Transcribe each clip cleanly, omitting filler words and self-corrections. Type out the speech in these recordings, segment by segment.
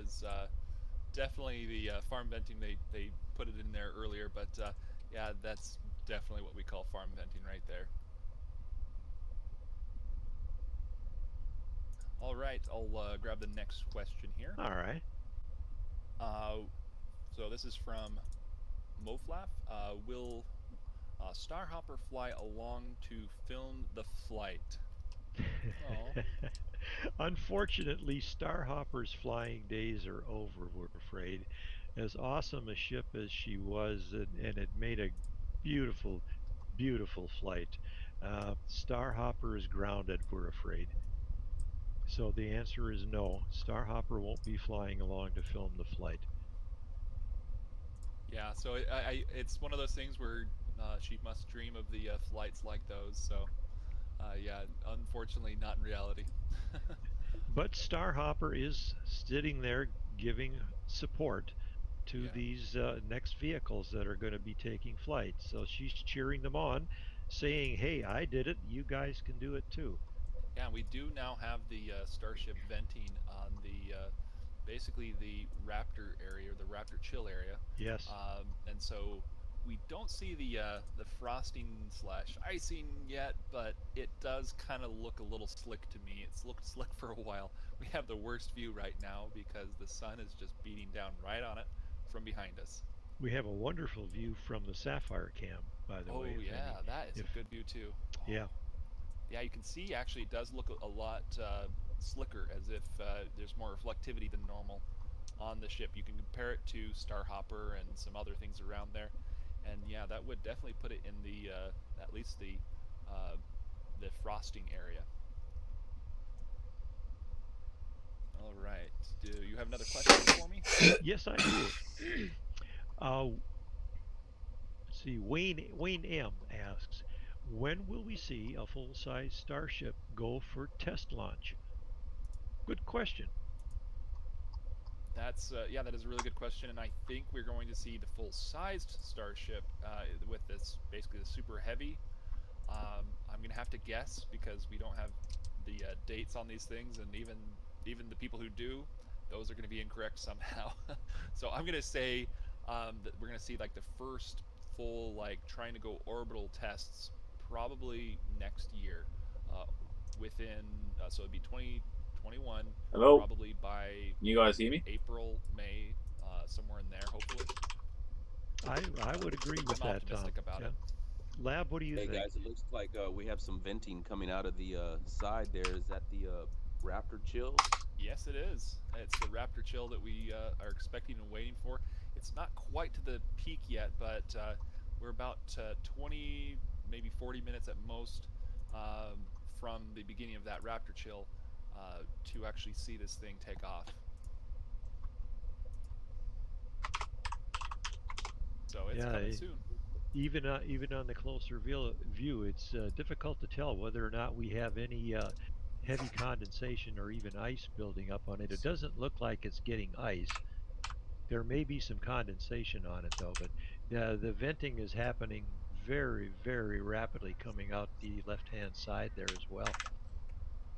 is definitely the farm venting. They put it in there earlier, but yeah, that's definitely what we call farm venting right there. All right, I'll grab the next question here. All right. Uh, so this is from Moflaf. Will Starhopper fly along to film the flight? Oh, Unfortunately, Starhopper's flying days are over, we're afraid. As awesome a ship as she was, and it made a beautiful, beautiful flight, Starhopper is grounded, we're afraid. So the answer is no. Starhopper won't be flying along to film the flight. yeah. So it's one of those things where she must dream of the flights like those. So yeah, unfortunately, not in reality. But Starhopper is sitting there giving support to Yeah. these next vehicles that are going to be taking flight. So she's cheering them on, saying, "Hey, I did it. You guys can do it too." Yeah, we do now have the Starship venting on the basically the Raptor area or the Raptor chill area, Yes, and so we don't see the frosting slash icing yet, but it does kind of look a little slick to me. It's looked slick for a while. We have the worst view right now because the sun is just beating down right on it from behind us. we have a wonderful view from the Sapphire Cam, by the way. Oh If any, yeah, that is if a good view too. Oh, yeah, yeah, you can see actually it does look a lot slicker, as if there's more reflectivity than normal on the ship. You can compare it to Starhopper and some other things around there, and yeah, that would definitely put it in the at least uh, the frosting area. All right, do you have another question for me? yes, I do. uh, let's see. Wayne M asks, when will we see a full-size Starship go for test launch? Good question. That's yeah, that is a really good question, and I think we're going to see the full-sized Starship with this basically the super heavy. I'm gonna have to guess because we don't have the dates on these things, and even the people who do, those are gonna be incorrect somehow. So I'm gonna say that we're gonna see like the first full like trying to go orbital tests probably next year, uh, within so it'd be 2021, Hello, probably by can you guys hear me? April, May, somewhere in there, hopefully. I would agree with I'm that, Tom. optimistic about Yeah. it. Lab, what do you Hey think? guys, it looks like we have some venting coming out of the side there. Is that the Raptor chills? Yes, it is. It's the Raptor chill that we are expecting and waiting for. It's not quite to the peak yet, but we're about 20, maybe 40 minutes at most um, from the beginning of that Raptor chill to actually see this thing take off. So it's Yeah, coming soon. even on the closer view, it's difficult to tell whether or not we have any heavy condensation or even ice building up on it. It doesn't look like it's getting ice. There may be some condensation on it though, but the venting is happening very, very rapidly coming out the left-hand side there as well.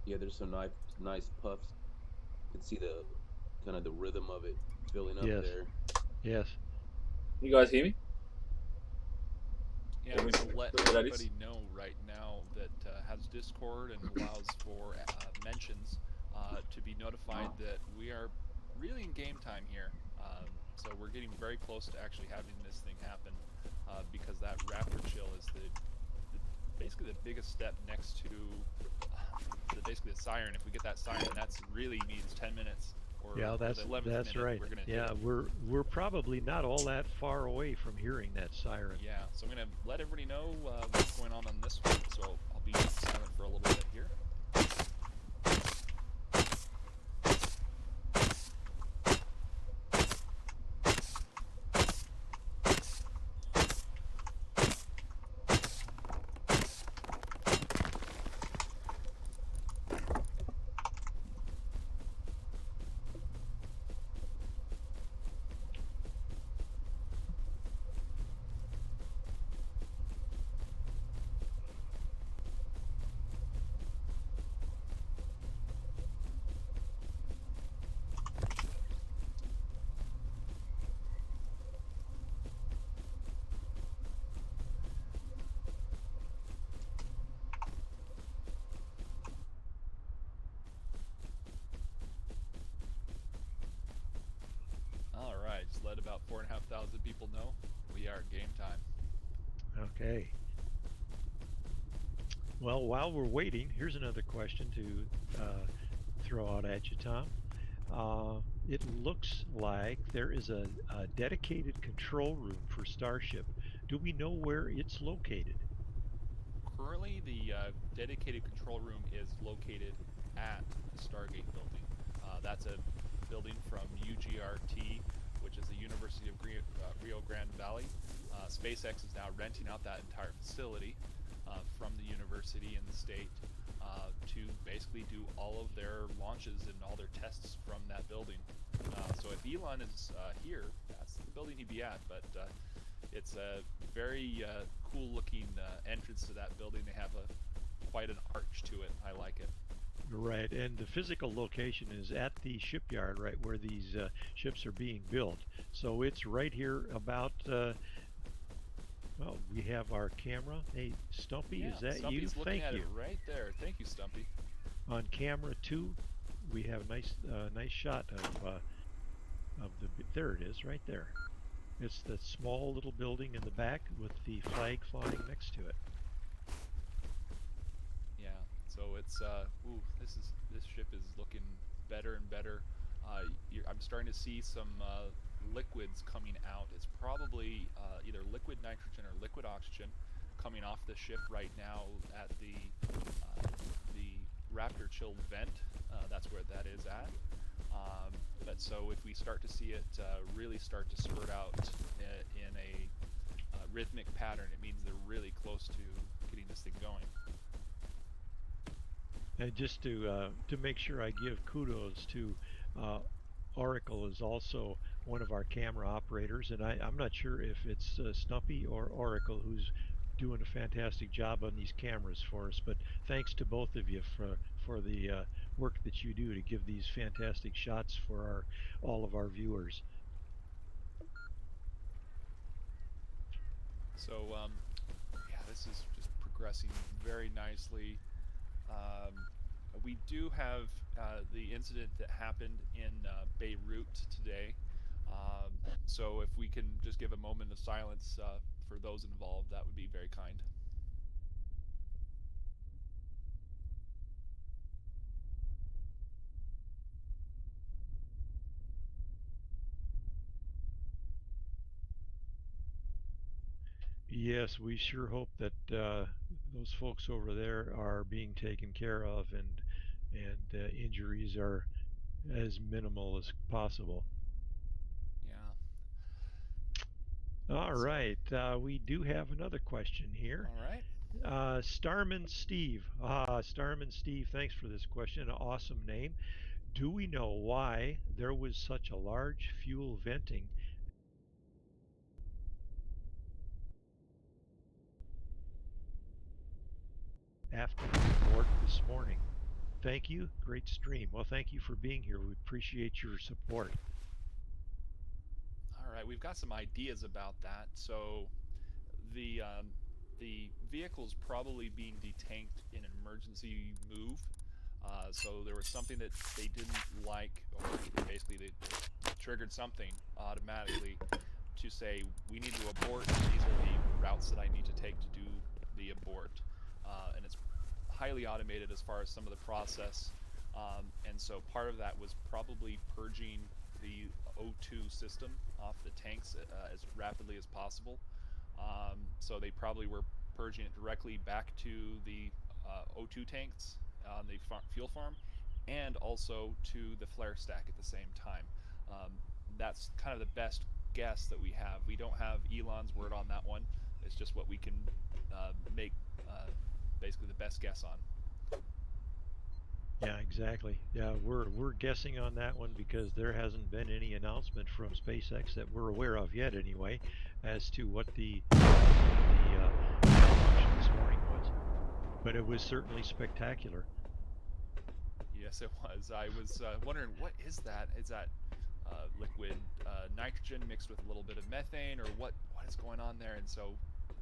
Yeah, there's some nice puffs. You can see the kind of the rhythm of it filling up Yes, there. yes. Can you guys hear me? Yeah, Can I'm we going to let know what that is? everybody know right now that has Discord and allows for mentions to be notified that we are really in game time here. So we're getting very close to actually having this thing happen because that Raptor chill is basically the biggest step next to basically the siren. If we get that siren, that's really means 10 minutes Yeah, or the 11th that's minute right. we're going to hit Yeah, it. we're probably not all that far away from hearing that siren. Yeah, so I'm going to let everybody know what's going on this one. So I'll be silent for a little bit here. Okay. Well, while we're waiting, here's another question to throw out at you, Tom. It looks like there is a dedicated control room for Starship. Do we know where it's located? Currently, the dedicated control room is located at the Stargate building. That's a building from UGRT, which is the University of Rio Grande Valley. SpaceX is now renting out that entire facility from the university and the state to basically do all of their launches and all their tests from that building. So if Elon is here, that's the building he'd be at, but it's a very cool-looking entrance to that building. They have quite an arch to it. I like it. Right, and the physical location is at the shipyard, right where these ships are being built. So it's right here about. Well, we have our camera. Hey, Stumpy, Yeah, is that Stumpy's you? looking Thank at you. it right there. Thank you, Stumpy. On camera 2, we have a nice shot of the. There it is, right there. It's the small little building in the back with the flag flying next to it. Yeah. So it's this ship is looking better and better. I'm starting to see some liquids coming out. It's probably either liquid nitrogen or liquid oxygen coming off the ship right now at the Raptor chilled vent. That's where that is at. But so if we start to see it really start to spurt out in a rhythmic pattern, it means they're really close to getting this thing going. And just to make sure I give kudos to Oracle is also one of our camera operators, and I'm not sure if it's Stumpy or Oracle who's doing a fantastic job on these cameras for us. But thanks to both of you for the work that you do to give these fantastic shots for all of our viewers. So yeah, this is just progressing very nicely. We do have the incident that happened in Beirut today. So if we can just give a moment of silence for those involved, that would be very kind. Yes, we sure hope that those folks over there are being taken care of and injuries are as minimal as possible. Yeah. All So, right, we do have another question here. all right. Starman Steve. Starman Steve, thanks for this question. An awesome name. Do we know why there was such a large fuel venting after the abort this morning? Thank you. Great stream. Well, thank you for being here. We appreciate your support. All right. We've got some ideas about that. So the vehicle's probably being detanked in an emergency move. So there was something that they didn't like, or basically they triggered something automatically to say, we need to abort, and these are the routes that I need to take to do the abort. And it's highly automated as far as some of the process. And so part of that was probably purging the O2 system off the tanks as rapidly as possible. So they probably were purging it directly back to the O2 tanks on the fuel farm, and also to the flare stack at the same time. That's kind of the best guess that we have. We don't have Elon's word on that one. It's just what we can make basically the best guess on. Yeah, exactly. Yeah, we're guessing on that one because there hasn't been any announcement from SpaceX that we're aware of yet, anyway, as to what the malfunction this morning was. But it was certainly spectacular. Yes, it was. I was wondering, what is that? Is that liquid nitrogen mixed with a little bit of methane, or what is going on there? And so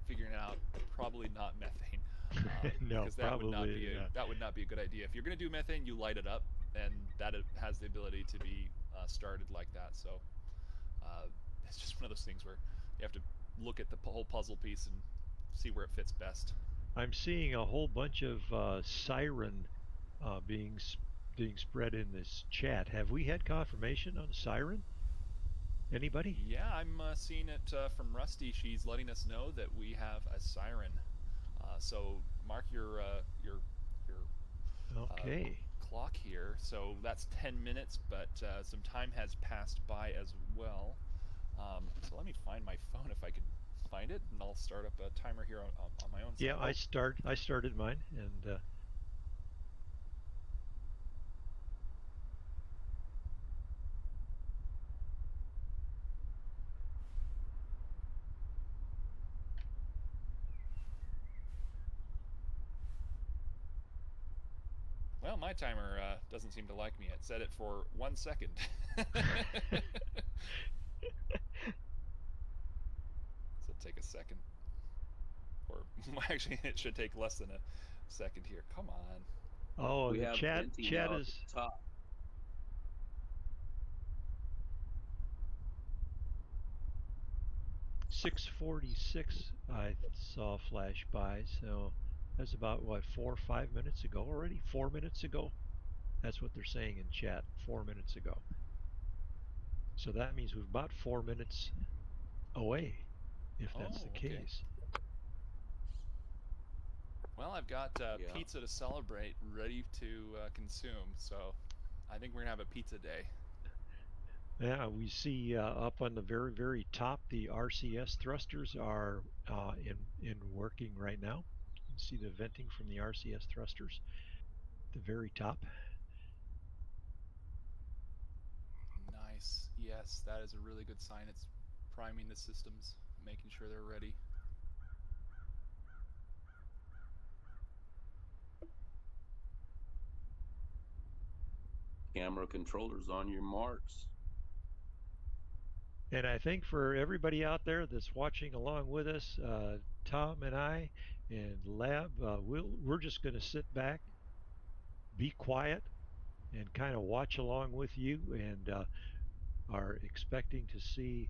figuring out, probably not methane. No, because that would not probably, be yeah. that would not be a good idea. If you're going to do methane, you light it up, and that has the ability to be started like that. So it's just one of those things where you have to look at the whole puzzle piece and see where it fits best. I'm seeing a whole bunch of siren being spread in this chat. Have we had confirmation on siren? Anybody? Yeah, I'm seeing it from Rusty. She's letting us know that we have a siren. So mark your Okay. clock here. So that's 10 minutes, but some time has passed by as well. So let me find my phone if I can find it, and I'll start up a timer here on my own side. Yeah, I started mine, and Well, my timer doesn't seem to like me. It set it for 1 second. So take a second. Or actually, it should take less than a second here. Come on. oh, We the have chat venting chat now at is the top. 6:46. I saw flash by, so that's about what 4 or 5 minutes ago already. 4 minutes ago. That's what they're saying in chat. 4 minutes ago. So that means we're about 4 minutes away, if that's the Okay. case. Well, I've got Yeah. pizza to celebrate, ready to consume. So I think we're gonna have a pizza day. Yeah, we see up on the very top the RCS thrusters are in working right now. You can see the venting from the RCS thrusters at the very top. Nice. Yes, that is a really good sign. It's priming the systems, making sure they're ready. Camera controllers on your marks. And I think for everybody out there that's watching along with us, Tom and I and Lab, we're just going to sit back, be quiet, and kind of watch along with you, and are expecting to see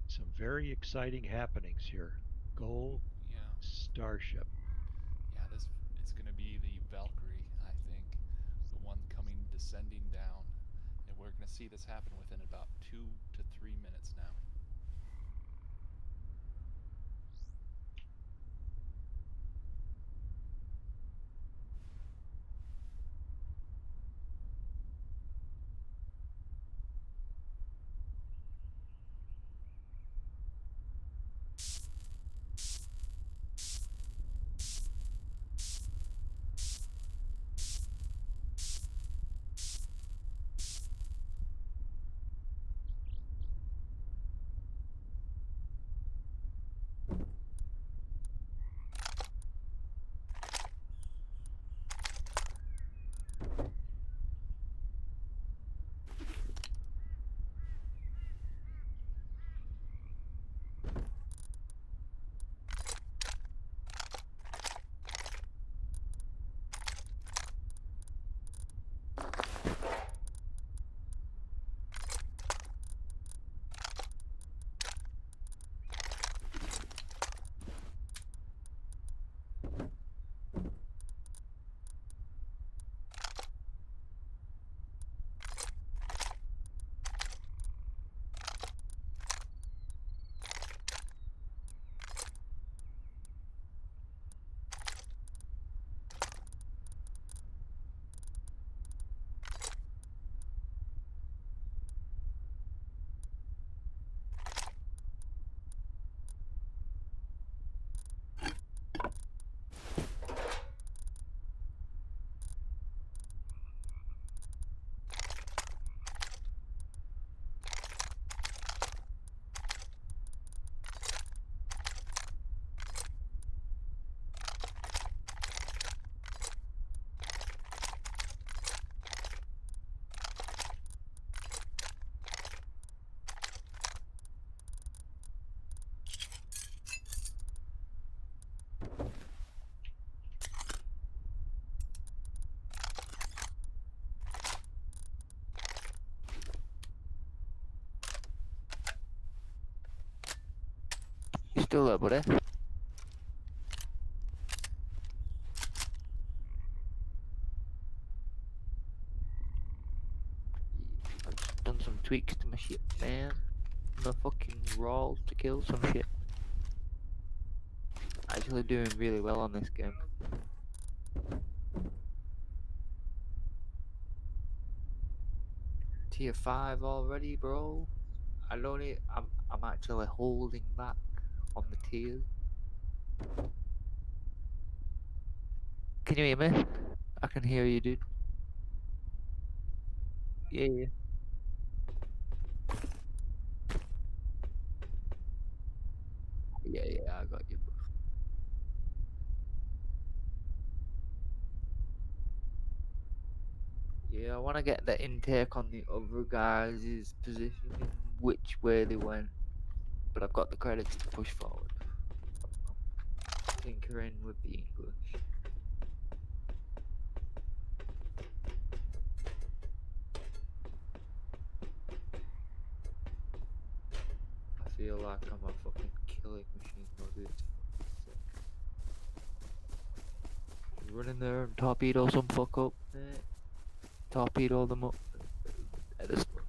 some very exciting happenings here. Go Yeah. Starship. Yeah, this is going to be the Valkyrie, I think. The one descending down. And we're going to see this happen within about 2 to 3 minutes now. You still up, buddy? tweaks to my ship, man. My fucking rolls to kill some shit. Actually doing really well on this game. Tier 5 already, bro. I'm actually holding back on the tiers. Can you hear me? I can hear you, dude. Yeah. Yeah, I got you, bro. Yeah, I want to get the intake on the other guys' positioning, which way they went, but I've got the credits to push forward. I'm tinkering with the English. I feel like I'm a fucking killing machine, though, dude. It's fucking sick. Run in there and torpedo some fuck up, mate. Torpedo them up. At this one.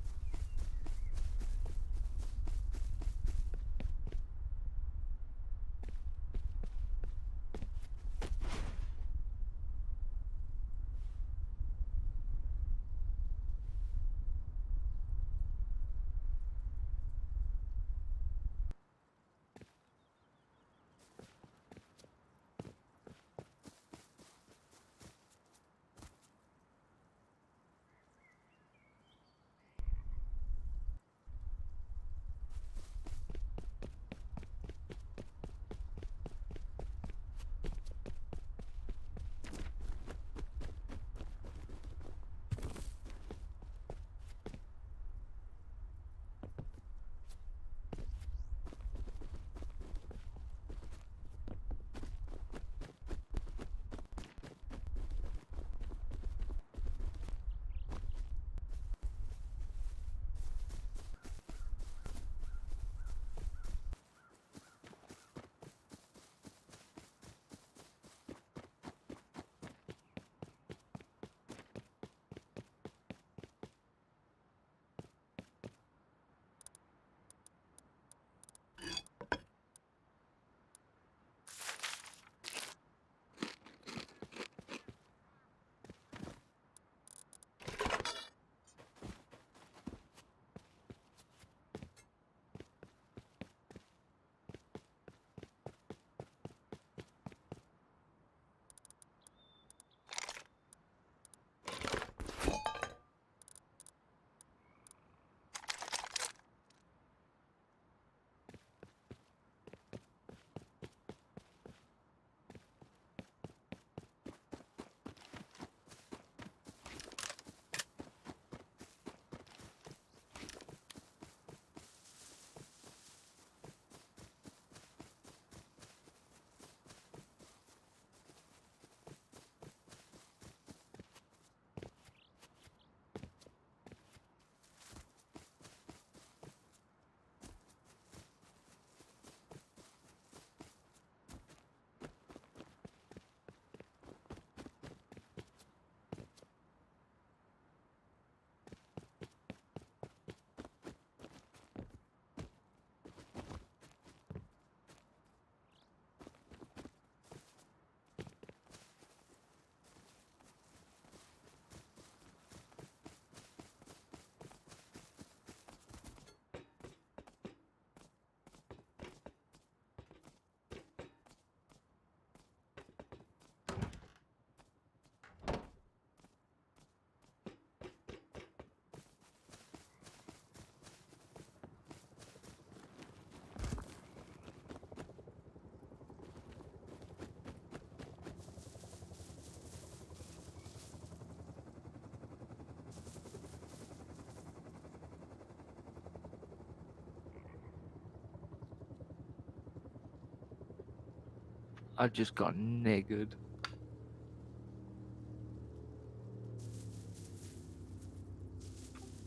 I just got niggered.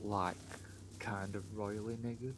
Like, kind of royally niggered.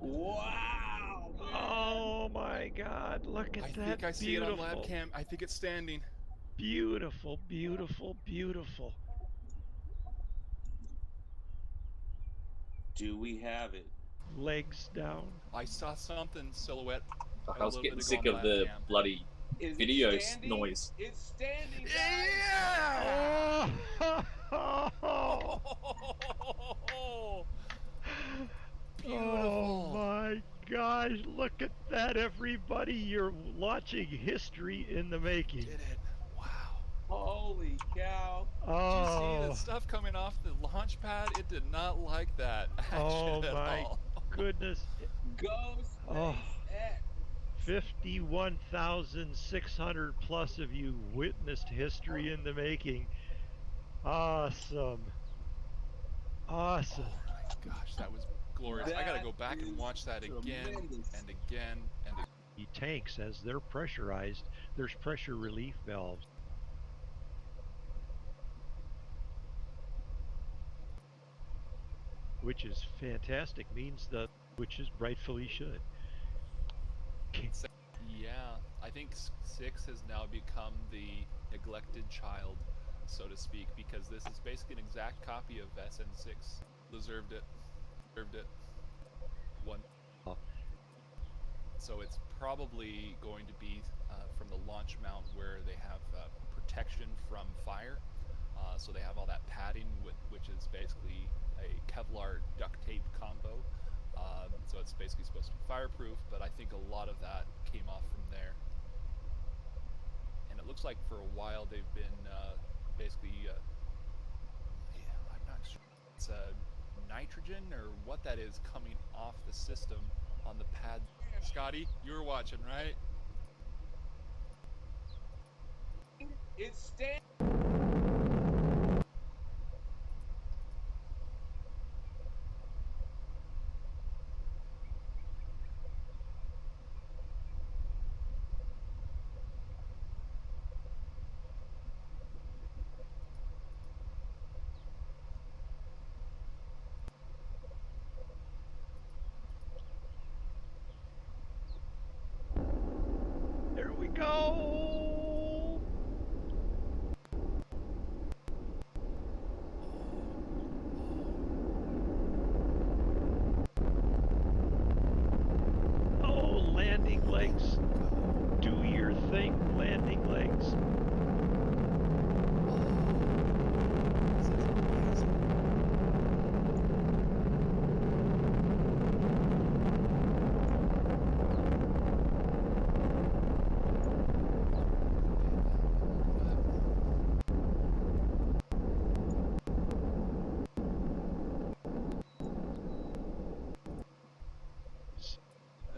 Wow! Oh my God! Look at I that! think I see it on Beautiful. lab cam. I think it's standing. Beautiful, beautiful, beautiful. Do we have it? Legs down. I saw something silhouette. Fuck, a I was little getting bit ago sick on of lab the cam. bloody Is video it standing? noise. It's standing, guys. Yeah! Oh, Beautiful. my gosh, look at that, everybody. You're watching history in the making. Did it. Wow. Holy cow! Did you see Oh, the stuff coming off the launch pad? It did not like that action oh at my all. goodness. Go Oh. SpaceX! 51,600 plus of you witnessed history in the making. Awesome. Awesome. Oh my gosh, that was glorious. I gotta go That back and is watch that again tremendous. and again and again. The tanks, as they're pressurized, there's pressure relief valves. Which is fantastic, means the, which is rightfully should. Yeah, I think 6 has now become the neglected child, so to speak, because this is basically an exact copy of SN6. Deserved it. Deserved it. One. So it's probably going to be from the launch mount where they have protection from fire. So they have all that padding, which is basically a Kevlar duct tape combo. So it's basically supposed to be fireproof, but I think a lot of that came off from there. And it looks like for a while they've been basically, I'm not sure, it's nitrogen or what that is coming off the system on the pad. Scotty, you were watching, right? It's standing. There we go! Oh, landing legs. Do your thing, landing legs. This is amazing.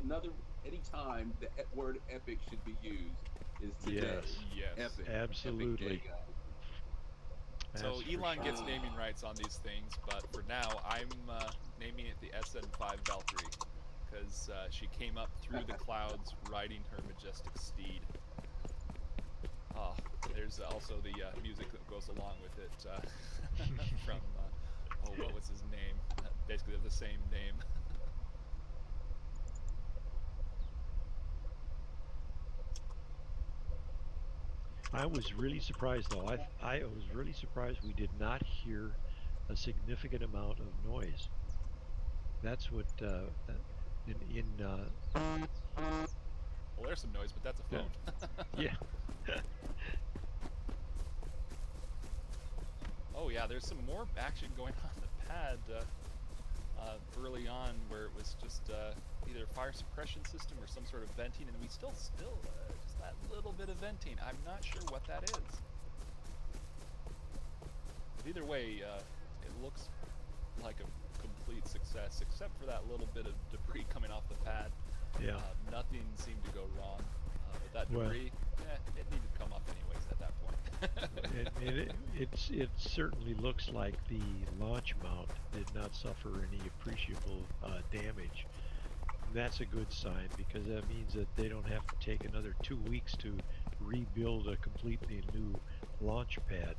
Another anytime the word epic should be used is today. Yes. Yes. Epic. Absolutely. Epic day, guys. So That's for Elon sure. gets naming rights on these things, but for now I'm naming it the SN5 Valkyrie because she came up through the clouds riding her majestic steed. Oh, there's also the music that goes along with it from, what was his name? Basically they're the same name. I was really surprised though. I was really surprised we did not hear a significant amount of noise. That's what Well, there's some noise, but that's a Yeah. phone. yeah. Oh yeah, there's some more action going on the pad early on, where it was just either fire suppression system or some sort of venting, and we still just that little bit of venting. I'm not sure what that is. But either way, it looks like a complete success, except for that little bit of debris coming off the pad. Yeah. Nothing seemed to go wrong. But that Well- debris, it needed to come off anyways at that point. It certainly looks like the launch mount did not suffer any appreciable damage. That's a good sign because that means that they don't have to take another 2 weeks to rebuild a completely new launch pad.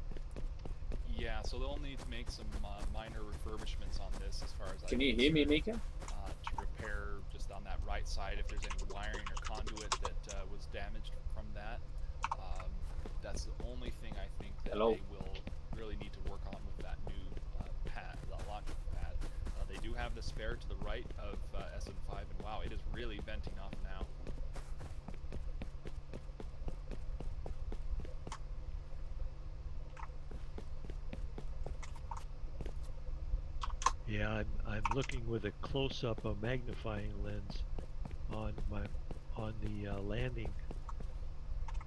Yeah, so they'll need to make some minor refurbishments on this as far as Can you hear me, concerned, Mika? to repair right side if there's any wiring or conduit that was damaged from that. That's the only thing I think that Hello? they will really need to work on with that new pad, the launch pad. They do have the spare to the right of SM5, and wow, it is really venting off now. Yeah, I'm looking with a close-up, a magnifying lens on the landing,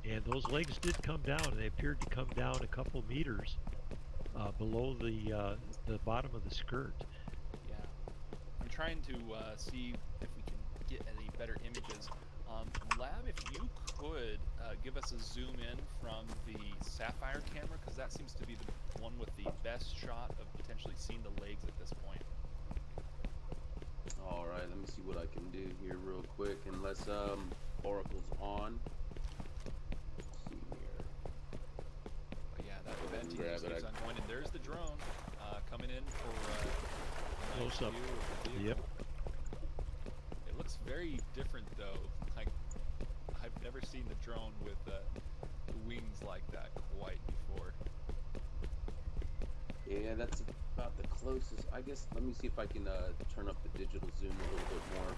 and those legs did come down. And they appeared to come down a couple meters below the bottom of the skirt. Yeah, I'm trying to see if we can get any better images. Lab, if you could give us a zoom in from the Sapphire camera, because that seems to be the one with the best shot of potentially seeing the legs at this point. All right, let me see what I can do here real quick. Unless Oracle's on. Let's see here. But yeah, that venting grab just it, keeps on going, and there's the drone coming in for a nice Close up. view of the vehicle. Yep. It looks very different though. Like, I've never seen the drone with the wings like that quite before. Yeah, that's about the closest. I guess let me see if I can turn up the digital zoom a little bit more.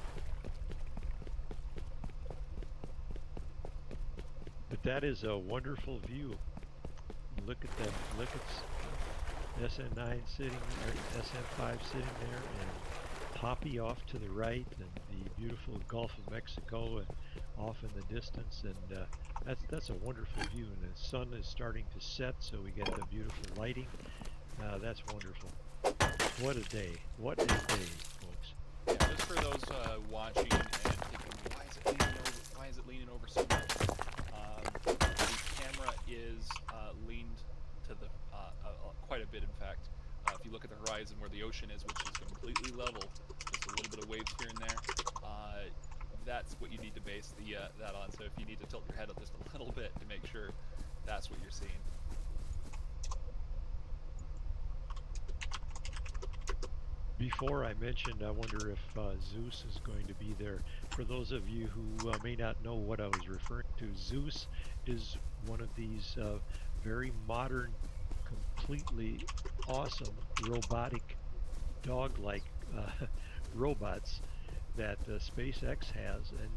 But that is a wonderful view. Look at them. Look at SN9 sitting there, SN5 sitting there, and Poppy off to the right, and the beautiful Gulf of Mexico and off in the distance. And that's a wonderful view. And the sun is starting to set, so we get the beautiful lighting. That's wonderful. What a day. What a day, folks. Yeah, just for those watching and thinking, why is it leaning over so much? The camera is leaned to the quite a bit, in fact. If you look at the horizon where the ocean is, which is completely level, just a little bit of waves here and there, that's what you need to base that on. So if you need to tilt your head up just a little bit to make sure that's what you're seeing. Before I mentioned, I wonder if Zeus is going to be there. For those of you who may not know what I was referring to, Zeus is one of these very modern, completely awesome robotic dog-like robots that SpaceX has, and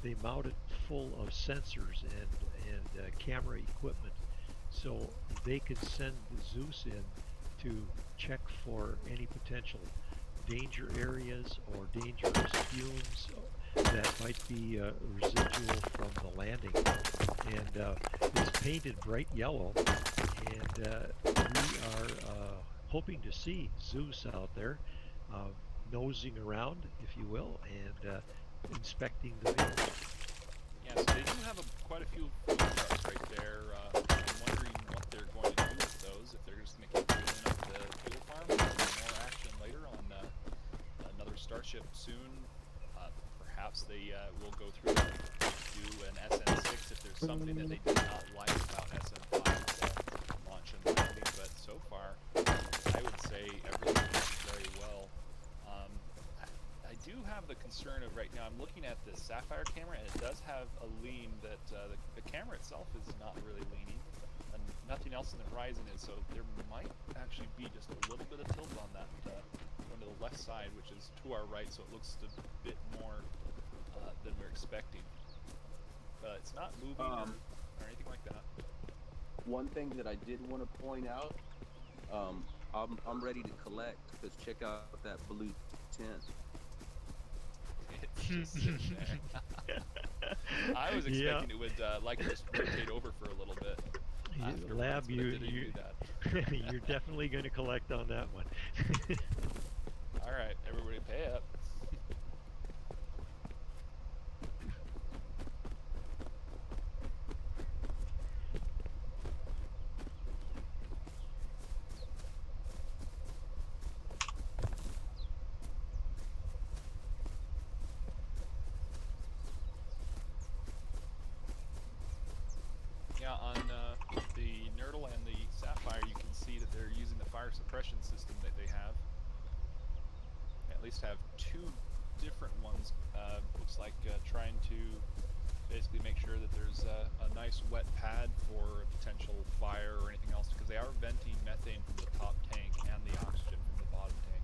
they mount it full of sensors and camera equipment, so they can send Zeus in to check for any potential danger areas or dangerous fumes that might be residual from the landing. And it's painted bright yellow, and we are hoping to see Zeus out there nosing around, if you will, and inspecting the vehicle. Yeah, so they do have quite a few fuel trucks right there. I'm wondering what they're going to do with those, if they're just going to keep fueling up the fuel farm, or more action later on another Starship soon. Perhaps they will go through and do an SN6 if there's something that they did not like about SM5's launch and landing, but so far, I would say everything is very well. I do have the concern of right now, I'm looking at the Sapphire camera, and it does have a lean that the camera itself is not really leaning, and nothing else in the horizon is, so there might actually be just a little bit of tilt on that going to the left side, which is to our right, so it looks a bit more than we're expecting. But it's not moving or anything like that. One thing that I did want to point out, I'm ready to collect, because check out that blue tent. It's just sitting there. I was expecting it would like just rotate over for a little bit. Lab, But it didn't do that. you're definitely going to collect on that one. All right, everybody, pay up. Yeah, on the Nerdle and the Sapphire, you can see that they're using the fire suppression system that they have. They at least have two different ones. Looks like trying to basically make sure that there's a nice wet pad for a potential fire or anything else, because they are venting methane from the top tank and the oxygen from the bottom tank.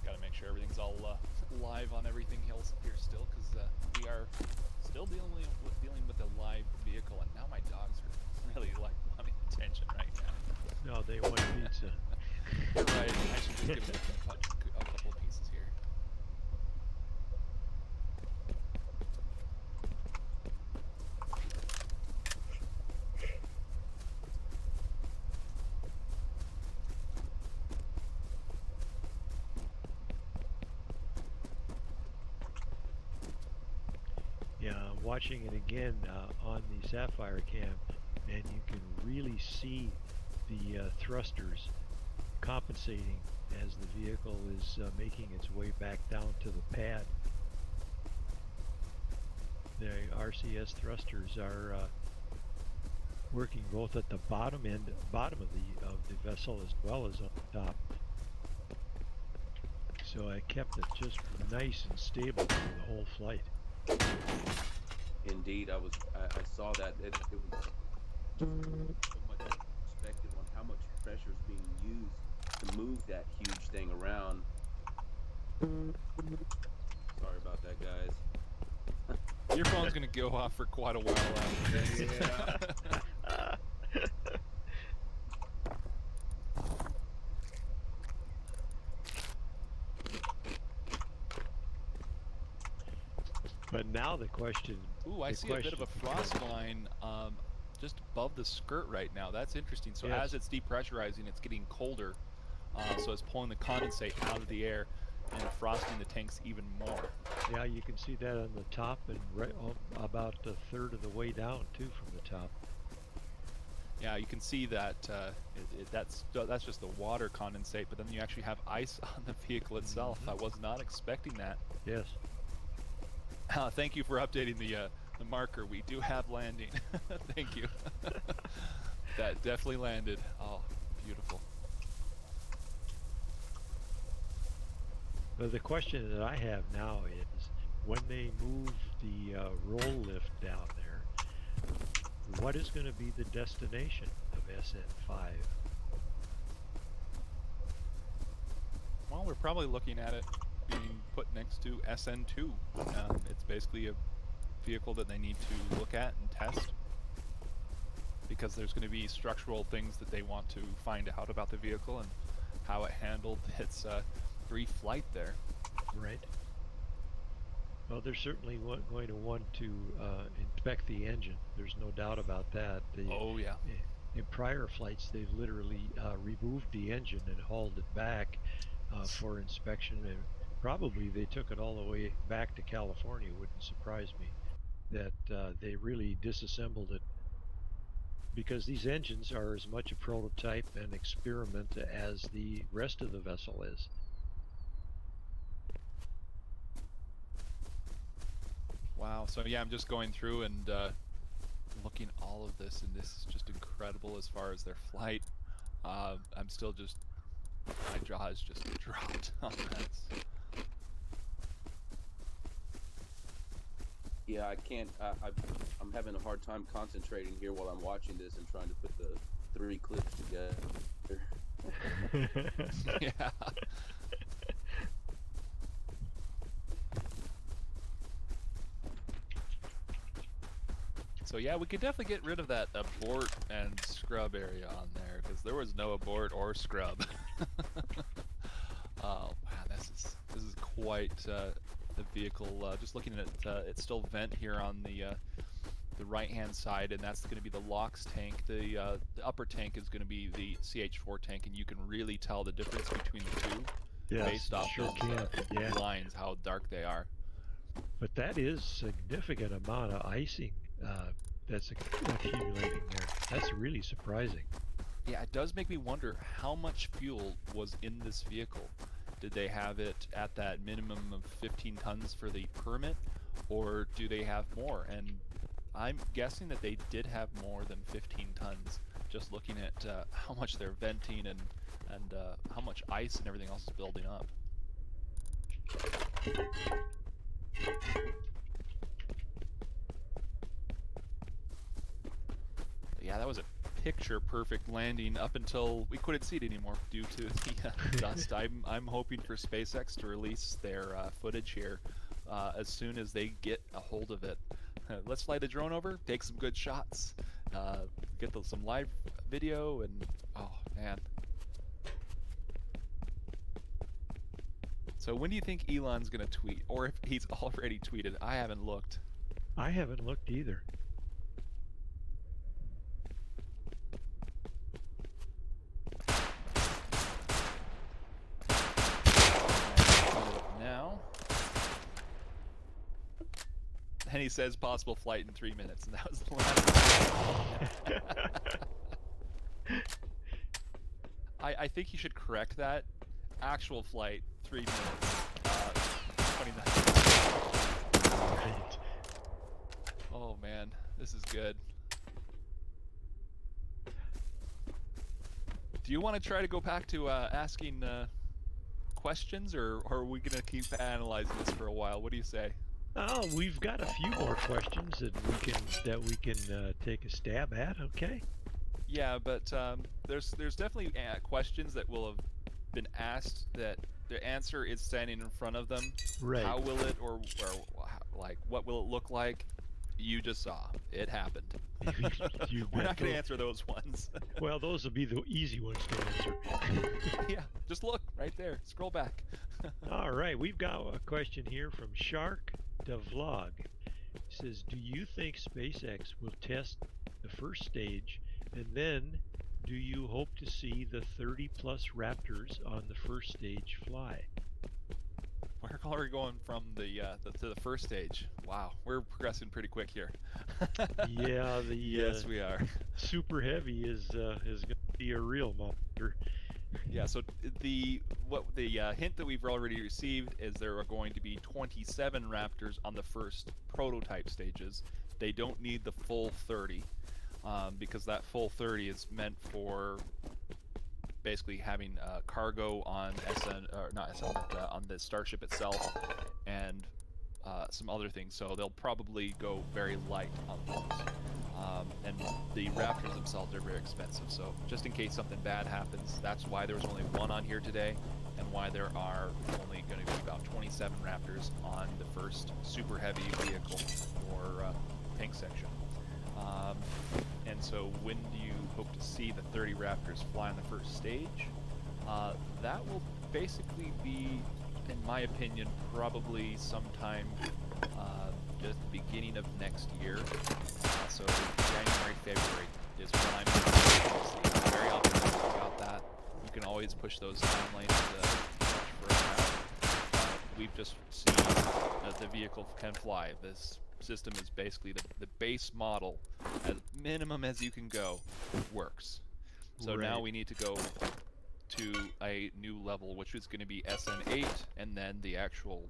Got to make sure everything's all live on everything here still, because we are still dealing with a live vehicle, and now my dogs are really like wanting attention right now. No, they want pizza. You're right. I should just give them a couple of pieces here. Yeah, I'm watching it again on the Sapphire cam, and you can really see the thrusters compensating as the vehicle is making its way back down to the pad. The RCS thrusters are working both at the bottom of the vessel as well as on the top. So I kept it just nice and stable through the whole flight. Indeed, I saw that. It was so much perspective on how much pressure is being used to move that huge thing around. Sorry about that, guys. Your phone's gonna go off for quite a while after this. Yeah. But now the question. Ooh, I the see a bit of a question frost line just above the skirt right now. That's interesting. So Yes. as it's depressurizing, it's getting colder. So it's pulling the condensate out of the air and frosting the tanks even more. Yeah, you can see that on the top and right about a third of the way down too from the top. Yeah, you can see that that's just the water condensate, but then you actually have ice on the vehicle itself. I was not expecting that. Yes. Thank you for updating the marker. We do have landing. Thank you. That definitely landed. Oh, beautiful. But the question that I have now is, when they move the roll lift down there, what is going to be the destination of SN5? Well, we're probably looking at it being put next to SN2. It's basically a vehicle that they need to look at and test, because there's going to be structural things that they want to find out about the vehicle and how it handled its brief flight there. Right. Well, they're certainly going to want to inspect the engine. There's no doubt about that. Oh yeah. In prior flights, they've literally removed the engine and hauled it back for inspection, and probably they took it all the way back to California. Wouldn't surprise me that they really disassembled it, because these engines are as much a prototype and experiment as the rest of the vessel is. Wow. So yeah, I'm just going through and looking at all of this, and this is just incredible as far as their flight. I'm still just, my jaw is just dropped on this. Yeah, I can't. I'm having a hard time concentrating here while I'm watching this and trying to put the 3 clips together. Yeah. So yeah, we could definitely get rid of that abort and scrub area on there, because there was no abort or scrub. Oh man, this is quite the vehicle. Just looking at it, it's still vent here on the right hand side, and that's going to be the LOX tank. The upper tank is going to be the CH4 tank, and you can really tell the difference between the two Yes, based off sure those can. Yeah. lines, how dark they are. But that is significant amount of icing that's accumulating there. That's really surprising. Yeah, it does make me wonder how much fuel was in this vehicle. Did they have it at that minimum of 15 tons for the permit, or do they have more? And I'm guessing that they did have more than 15 tons, just looking at how much they're venting and how much ice and everything else is building up. Yeah, that was a picture-perfect landing up until we couldn't see it anymore due to the dust. I'm hoping for SpaceX to release their footage here as soon as they get a hold of it. Let's fly the drone over, take some good shots, get some live video, and oh man. So when do you think Elon's gonna tweet, or if he's already tweeted? I haven't looked. I haven't looked either. Now, and he says possible flight in 3 minutes, and that was the last. I think he should correct that. Actual flight 3 minutes. 29. Right. Oh man, this is good. Do you want to try to go back to asking questions, or are we gonna keep analyzing this for a while? What do you say? Oh, we've got a few more questions that we can take a stab at. Okay. Yeah, but there's definitely questions that will have been asked that the answer is standing in front of them. Right. How will it, or like what will it look like? You just saw it happened. You We're bet. not going to answer those ones. Well, those will be the easy ones to answer. Yeah, just look right there. Scroll back. All right, we've got a question here from Shark the Vlog. He says, "Do you think SpaceX will test the first stage, and then do you hope to see the 30-plus Raptors on the first stage fly?" We're already going from to the first stage. Wow, we're progressing pretty quick here. Yeah, the yes, we are. Super Heavy is going to be a real monster. Yeah, so the hint that we've already received is there are going to be 27 Raptors on the first prototype stages. They don't need the full 30 because that full 30 is meant for basically having cargo on on the Starship itself and some other things. So they'll probably go very light on those. And the Raptors themselves are very expensive, so just in case something bad happens, that's why there was only one on here today, and why there are only going to be about 27 Raptors on the first Super Heavy vehicle, or tank section. And so when do you hope to see the 30 Raptors fly on the first stage? That will basically be, in my opinion, probably sometime just the beginning of next year. So January, February is when I'm very optimistic about that. You can always push those timelines much further out. We've just seen that the vehicle can fly. This system is basically the base model, as minimum as you can go, works. So Right. now we need to go to a new level, which is going to be SN8, and then the actual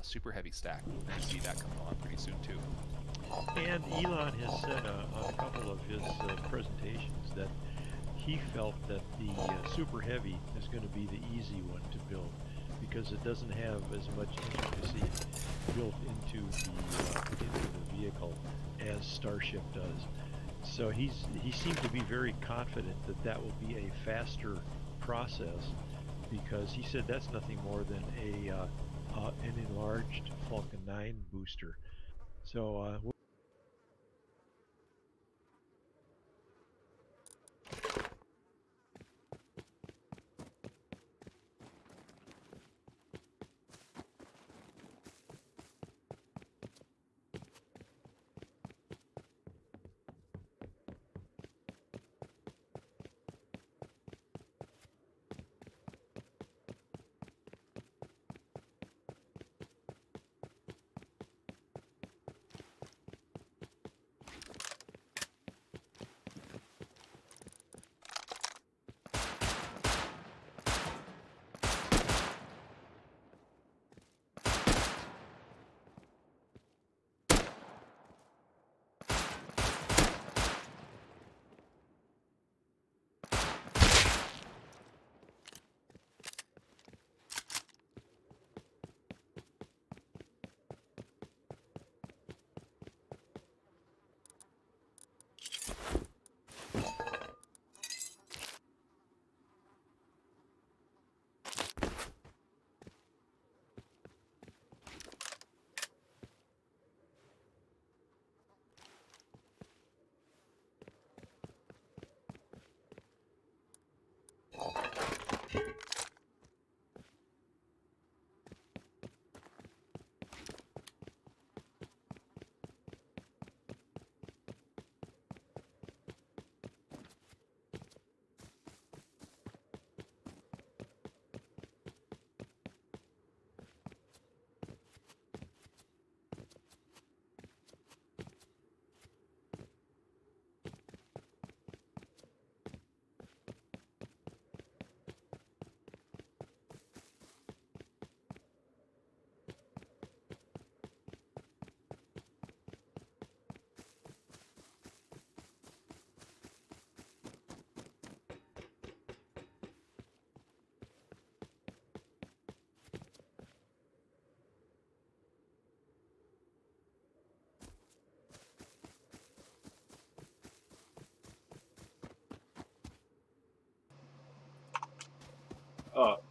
Super Heavy stack. We're going to see that coming on pretty soon too. And Elon has said on a couple of his presentations that he felt that the Super Heavy is going to be the easy one to build because it doesn't have as much intricacy built into the vehicle as Starship does. So he seemed to be very confident that that will be a faster process because he said that's nothing more than an enlarged Falcon 9 booster. So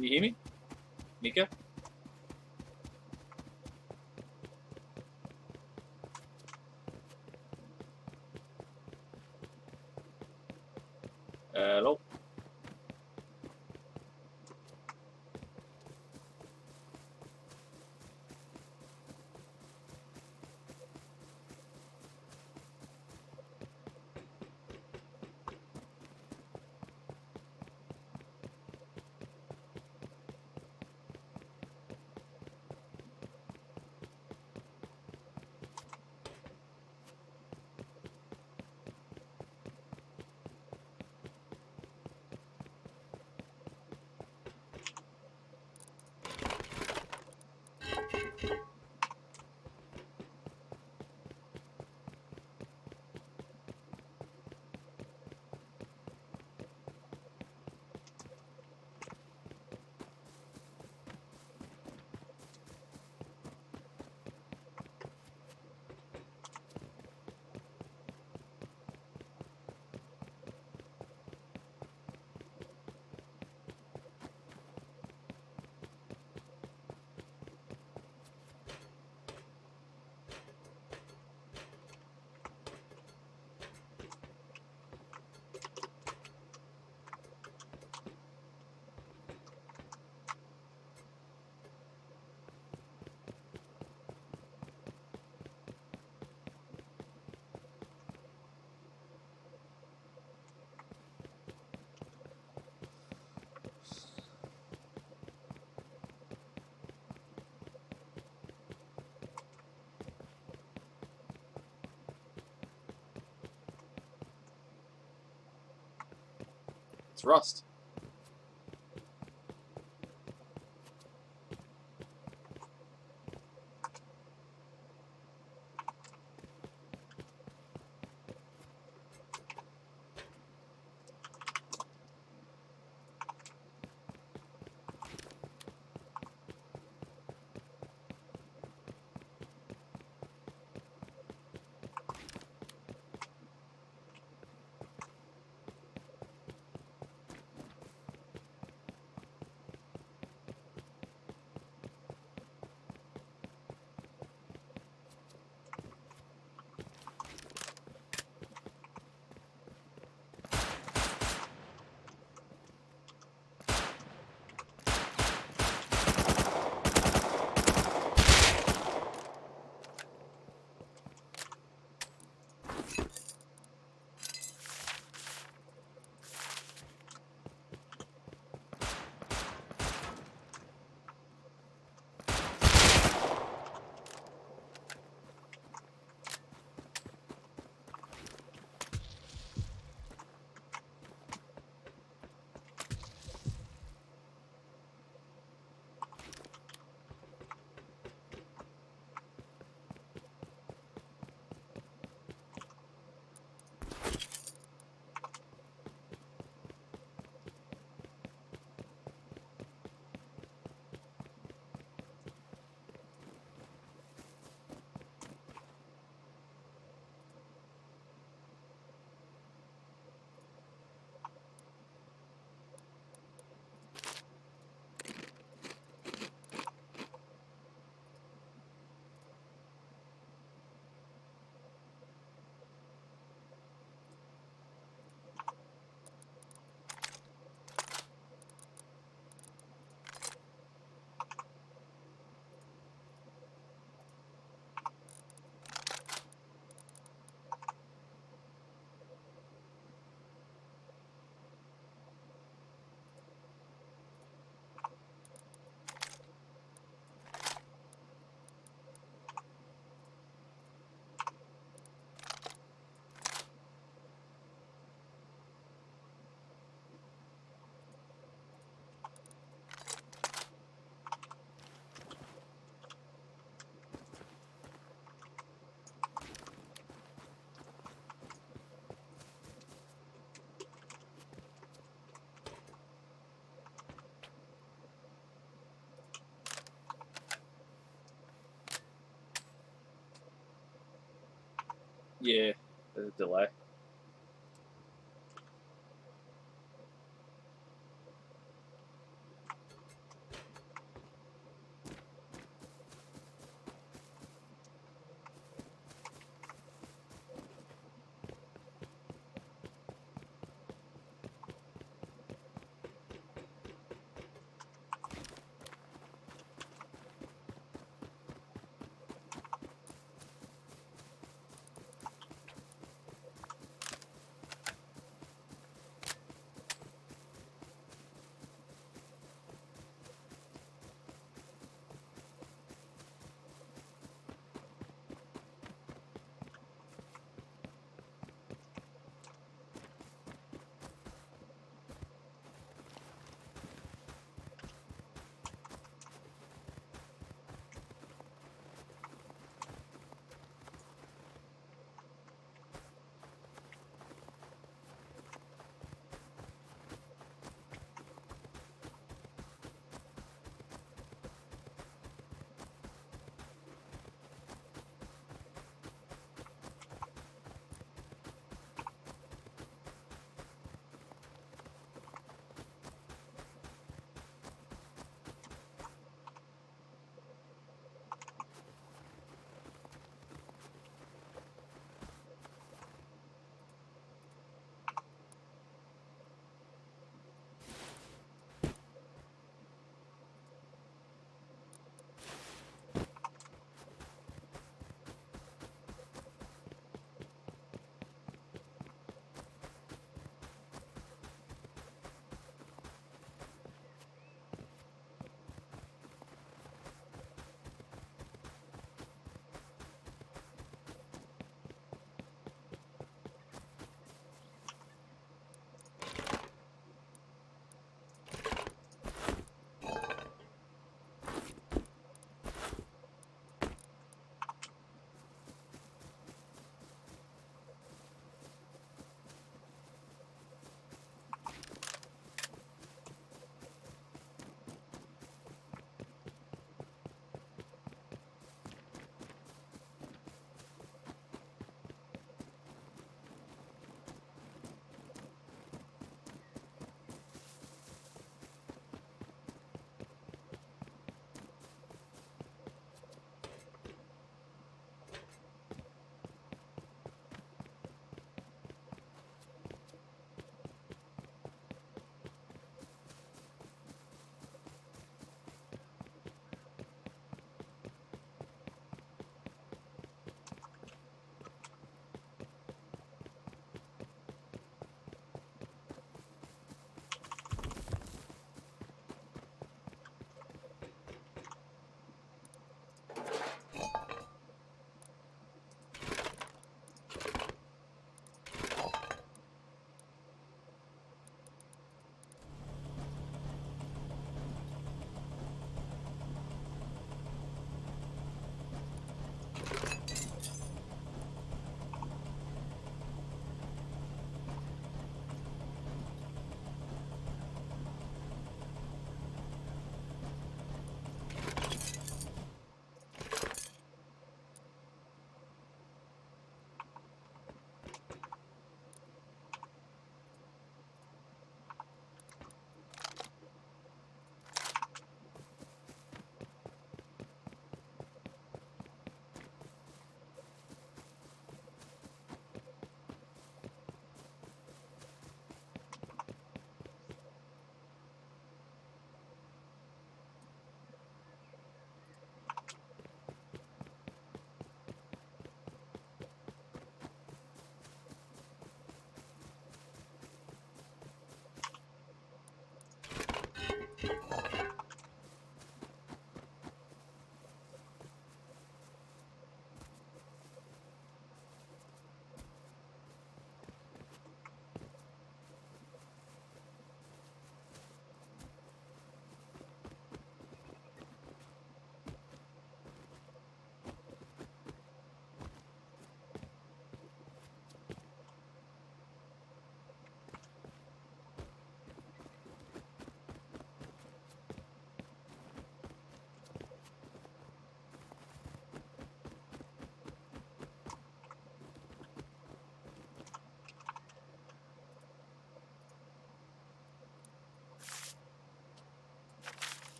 Can you hear me? Mika? Hello? It's Rust. Yeah, there's a delay.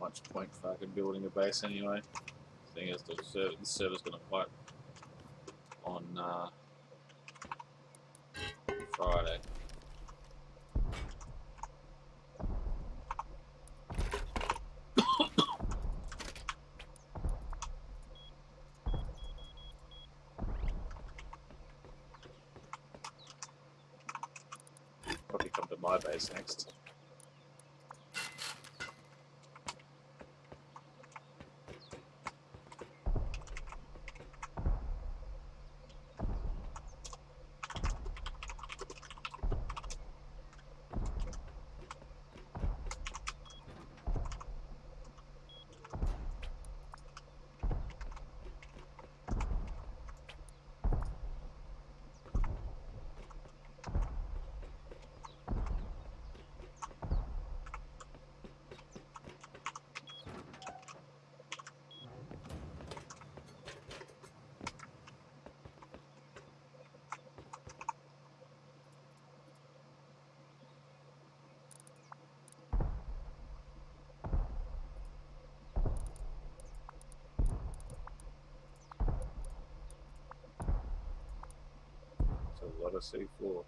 much point fucking building a base anyway. Thing is, the server's gonna wipe on Friday. Probably come to my base next. So a lot of C4.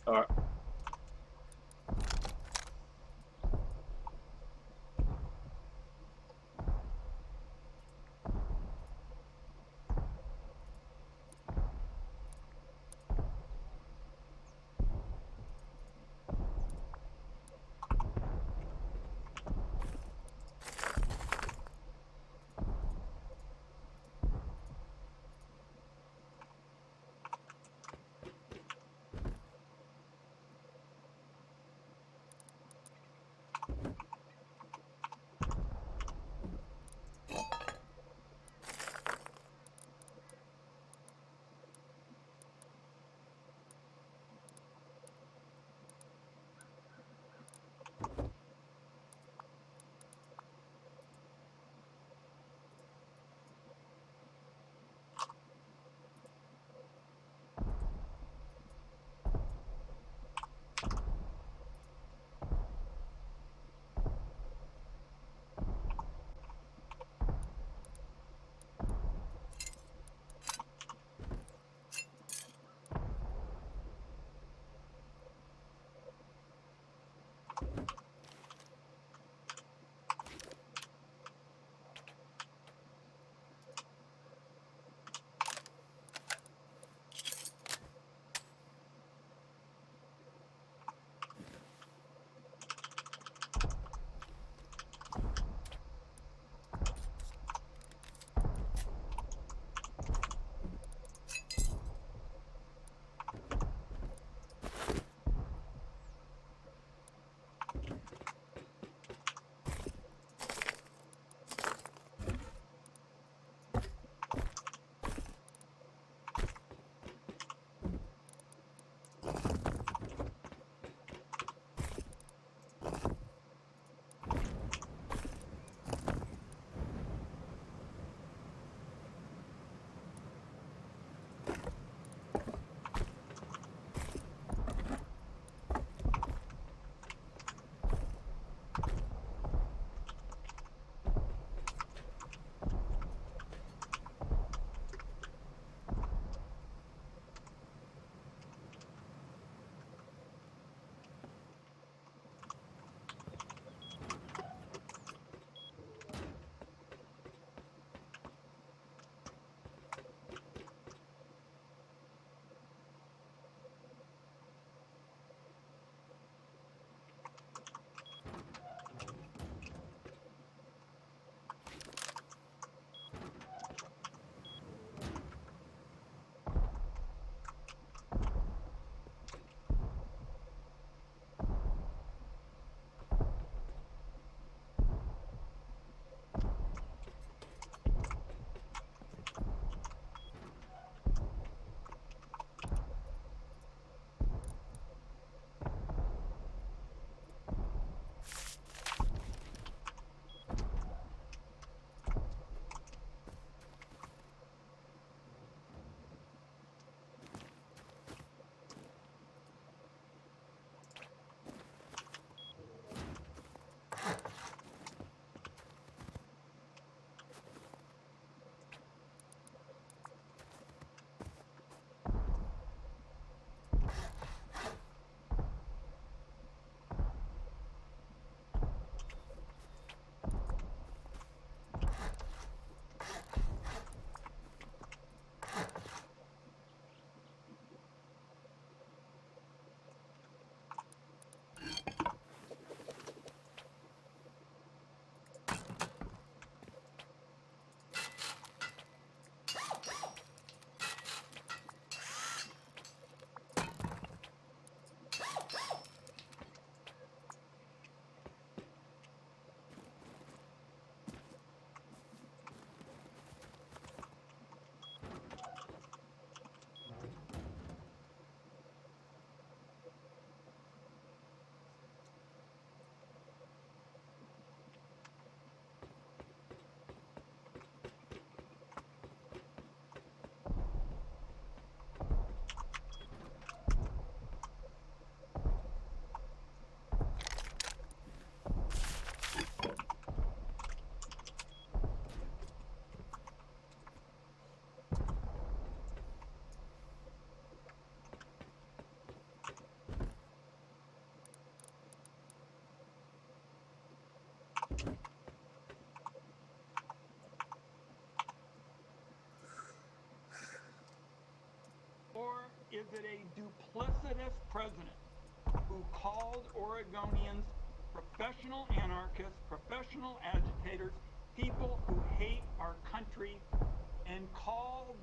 Alright. it a duplicitous president who called Oregonians professional anarchists, professional agitators, people who hate our country, and called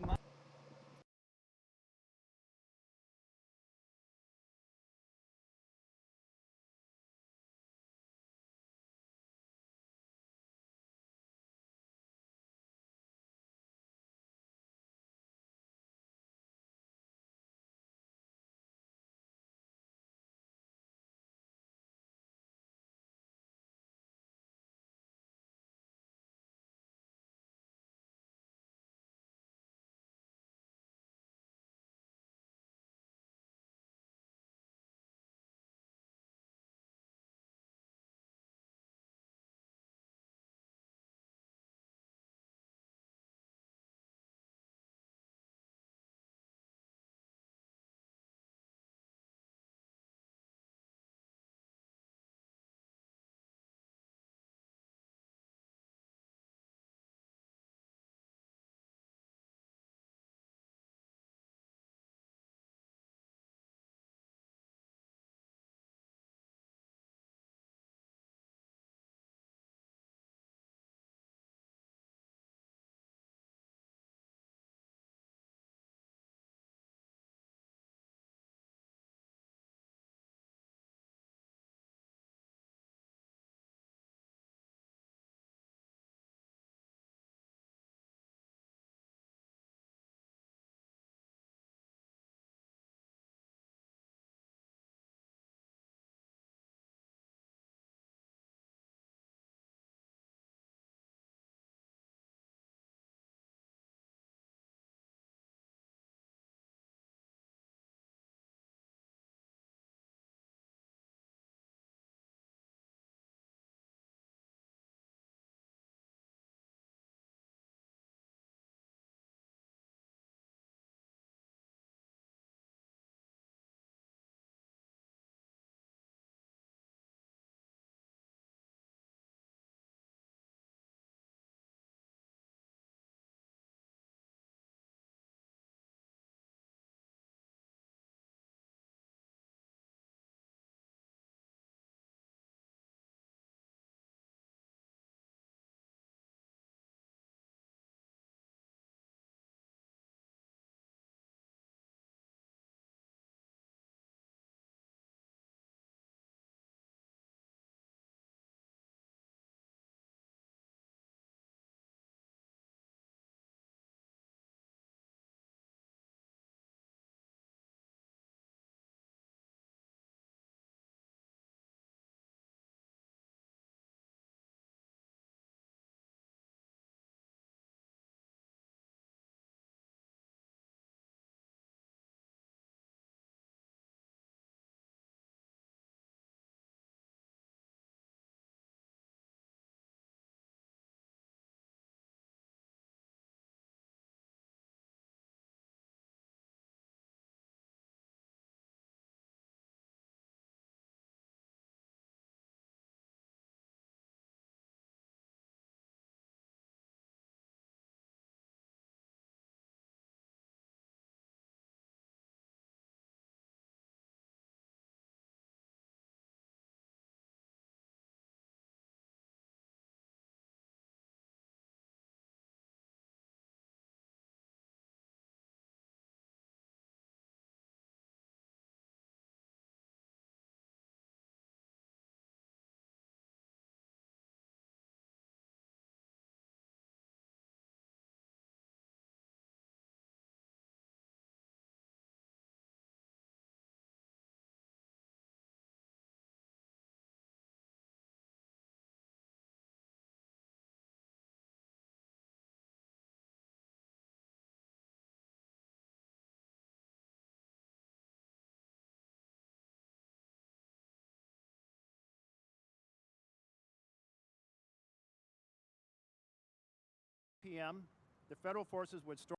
p.m., the federal forces would storm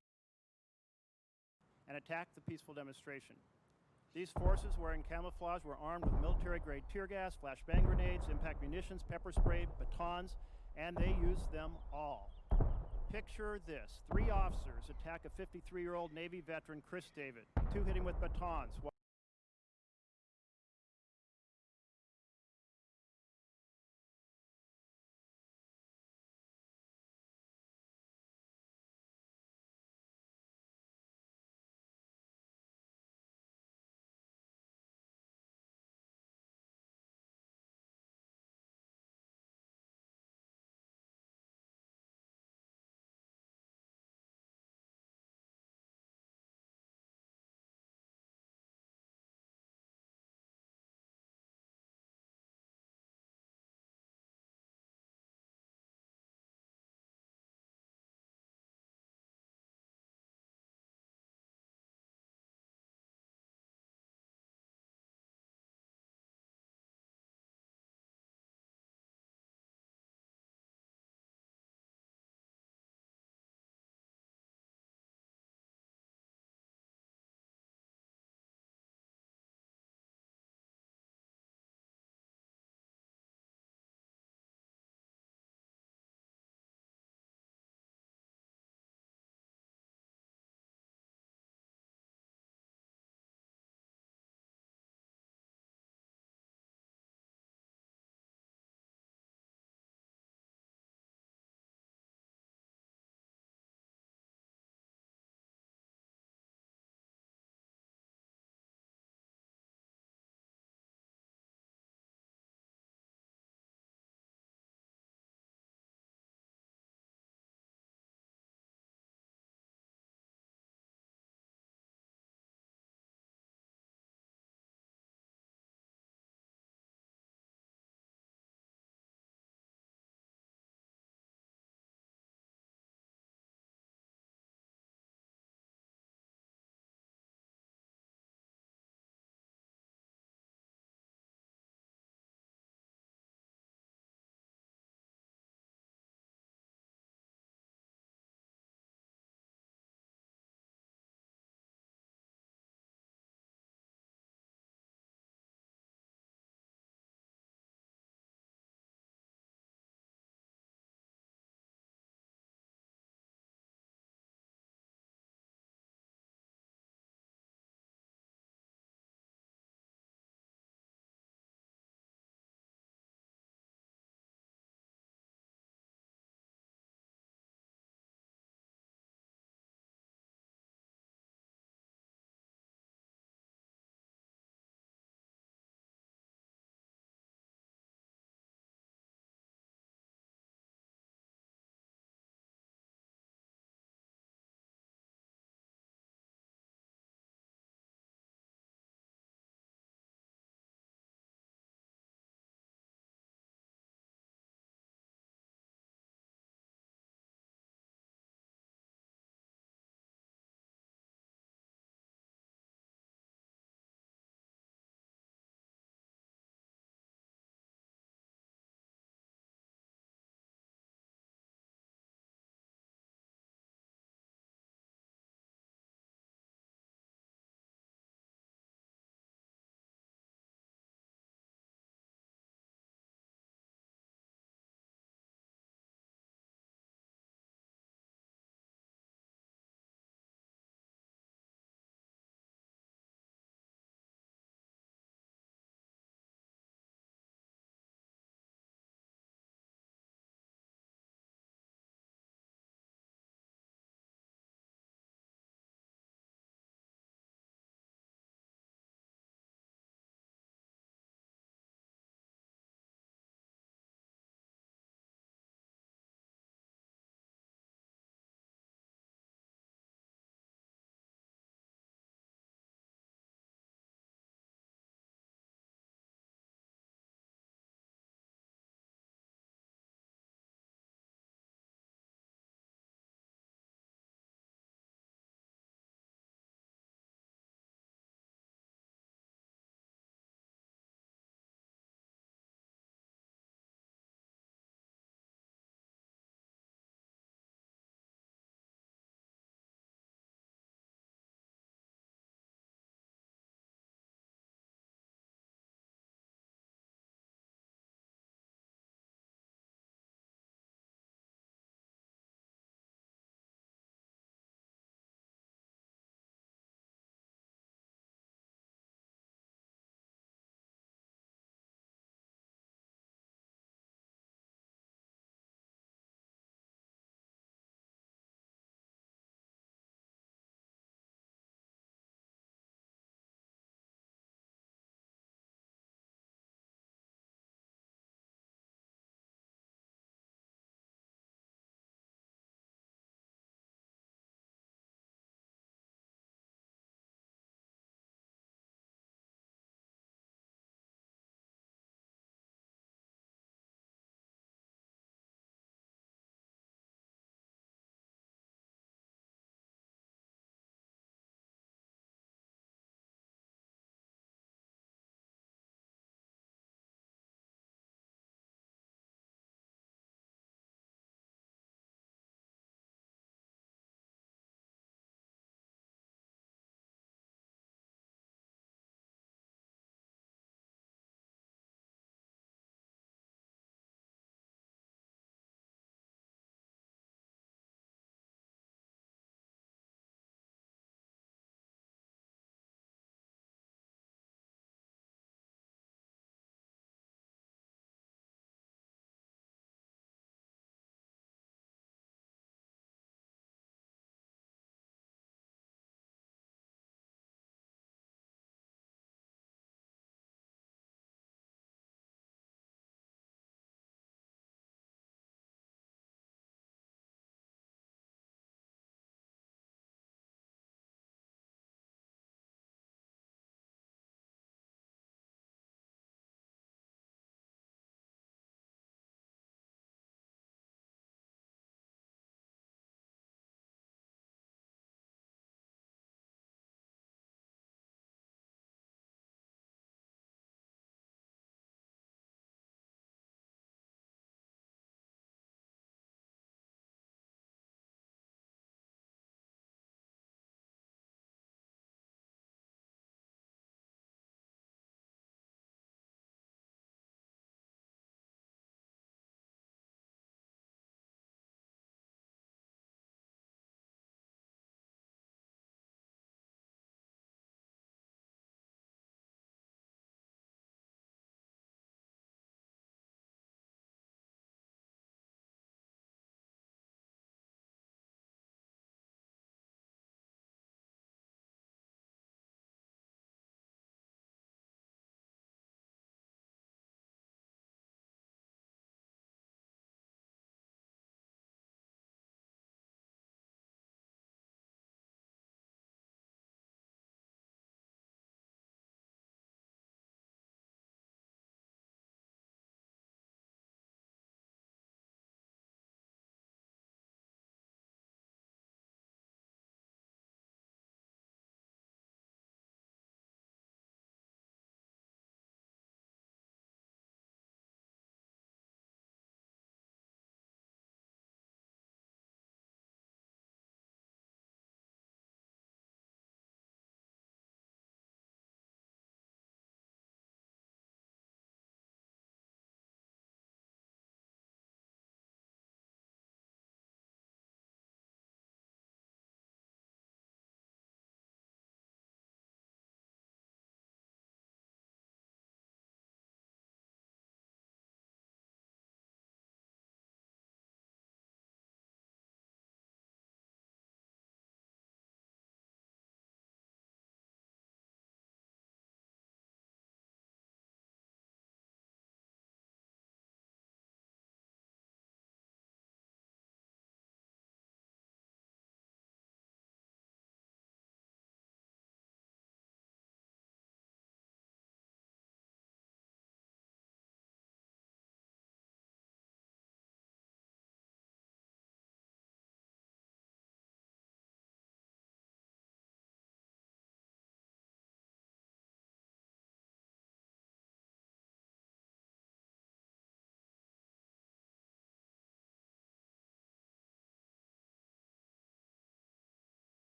and attack the peaceful demonstration. These forces, wearing camouflage, were armed with military-grade tear gas, flashbang grenades, impact munitions, pepper spray, batons, and they used them all. Picture this. 3 officers attack a 53-year-old Navy veteran, Chris David. 2 hit him with batons.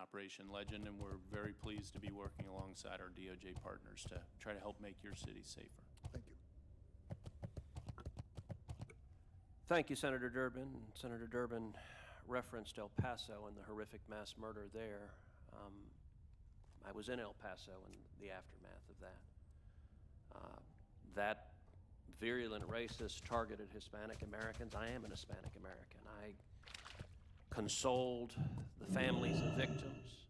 Operation Legend, and we're very pleased to be working alongside our DOJ partners to try to help make your city safer. Thank you. Thank you, Senator Durbin. Senator Durbin referenced El Paso and the horrific mass murder there. I was in El Paso in the aftermath of that. That virulent racist targeted Hispanic Americans. I am an Hispanic American. I consoled the families of victims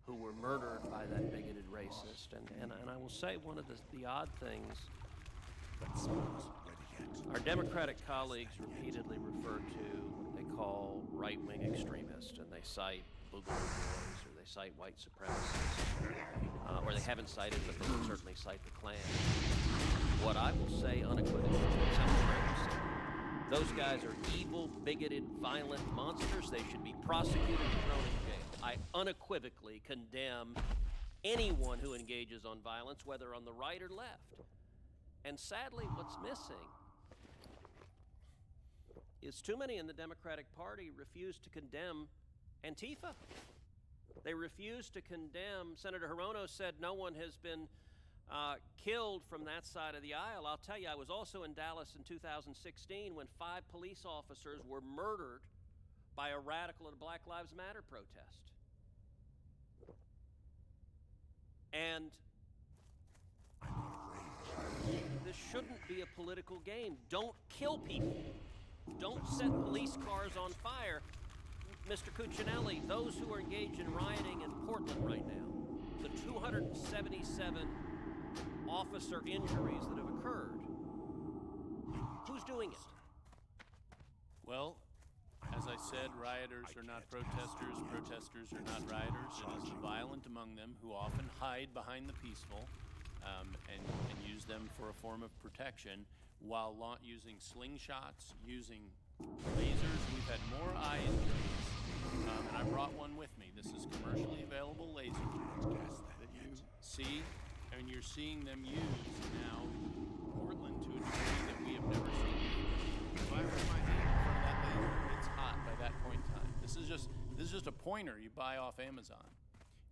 who were murdered by that bigoted racist. And I will say one of the odd things, our Democratic colleagues repeatedly refer to what they call right-wing extremists, and they cite Boogaloo Boys, or they cite white supremacists, or they haven't cited, but they will certainly cite the Klan. What I will say unequivocally, those guys are evil, bigoted, violent monsters. They should be prosecuted and thrown in jail. I unequivocally condemn anyone who engages on violence, whether on the right or left. And sadly, what's missing is too many in the Democratic Party refuse to condemn Antifa. They refuse to condemn. Senator Hirono said no one has been killed from that side of the aisle. I'll tell you, I was also in Dallas in 2016 when 5 police officers were murdered by a radical at a Black Lives Matter protest. And this shouldn't be a political game. Don't kill people. Don't set police cars on fire. Mr. Cuccinelli, those who are engaged in rioting in Portland right now, the 277 officer injuries that have occurred, who's doing it? Well, as I said, rioters are not protesters, protesters are not rioters. It is the violent among them who often hide behind the peaceful and use them for a form of protection while using slingshots, using lasers. We've had more eye injuries, and I brought one with me. This is commercially available laser that you see, and you're seeing them used now in Portland to a degree that we have never seen. If I put my hand in front of that laser, it's hot by that point in time. This is just a pointer you buy off Amazon,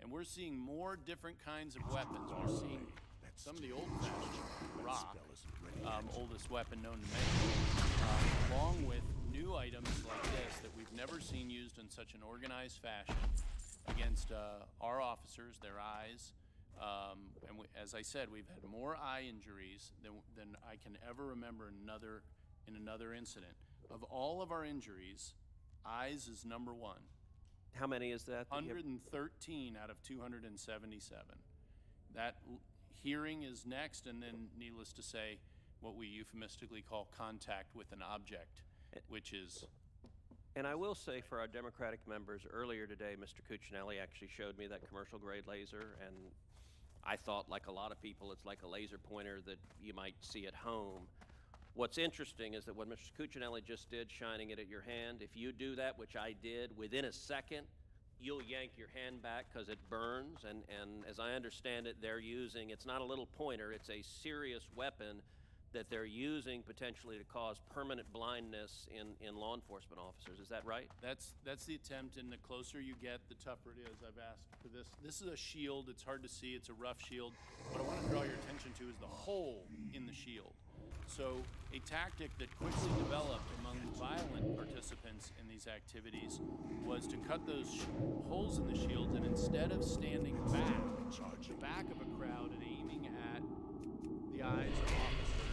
and we're seeing more different kinds of weapons. We're seeing some of the old-fashioned rock, oldest weapon known to man, along with new items like this that we've never seen used in such an organized fashion against our officers, their eyes. And as I said, we've had more eye injuries than I can ever remember in another incident. Of all of our injuries, eyes is number 1. How many is that? 113 out of 277. That hearing is next, and then, needless to say, what we euphemistically call contact with an object, which is... And I will say for our Democratic members, earlier today, Mr. Cuccinelli actually showed me that commercial-grade laser, and I thought, like a lot of people, it's like a laser pointer that you might see at home. What's interesting is that what Mr. Cuccinelli just did, shining it at your hand, if you do that, which I did, within a second, you'll yank your hand back because it burns, and as I understand it, they're using, it's not a little pointer, it's a serious weapon that they're using potentially to cause permanent blindness in law enforcement officers. Is that right? That's the attempt, and the closer you get, the tougher it is. I've asked for this. This is a shield. It's hard to see. It's a rough shield. What I want to draw your attention to is the hole in the shield. So a tactic that quickly developed among violent participants in these activities was to cut those holes in the shields, and instead of standing back of a crowd and aiming at the eyes of officers,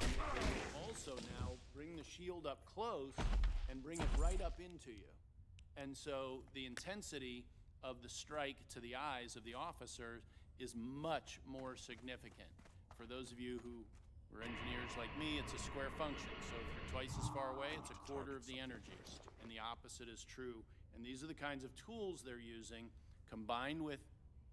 they also now bring the shield up close and bring it right up into you. And so the intensity of the strike to the eyes of the officer is much more significant. For those of you who were engineers like me, it's a square function. So if you're twice as far away, it's a quarter of the energy. And the opposite is true. And these are the kinds of tools they're using, combined with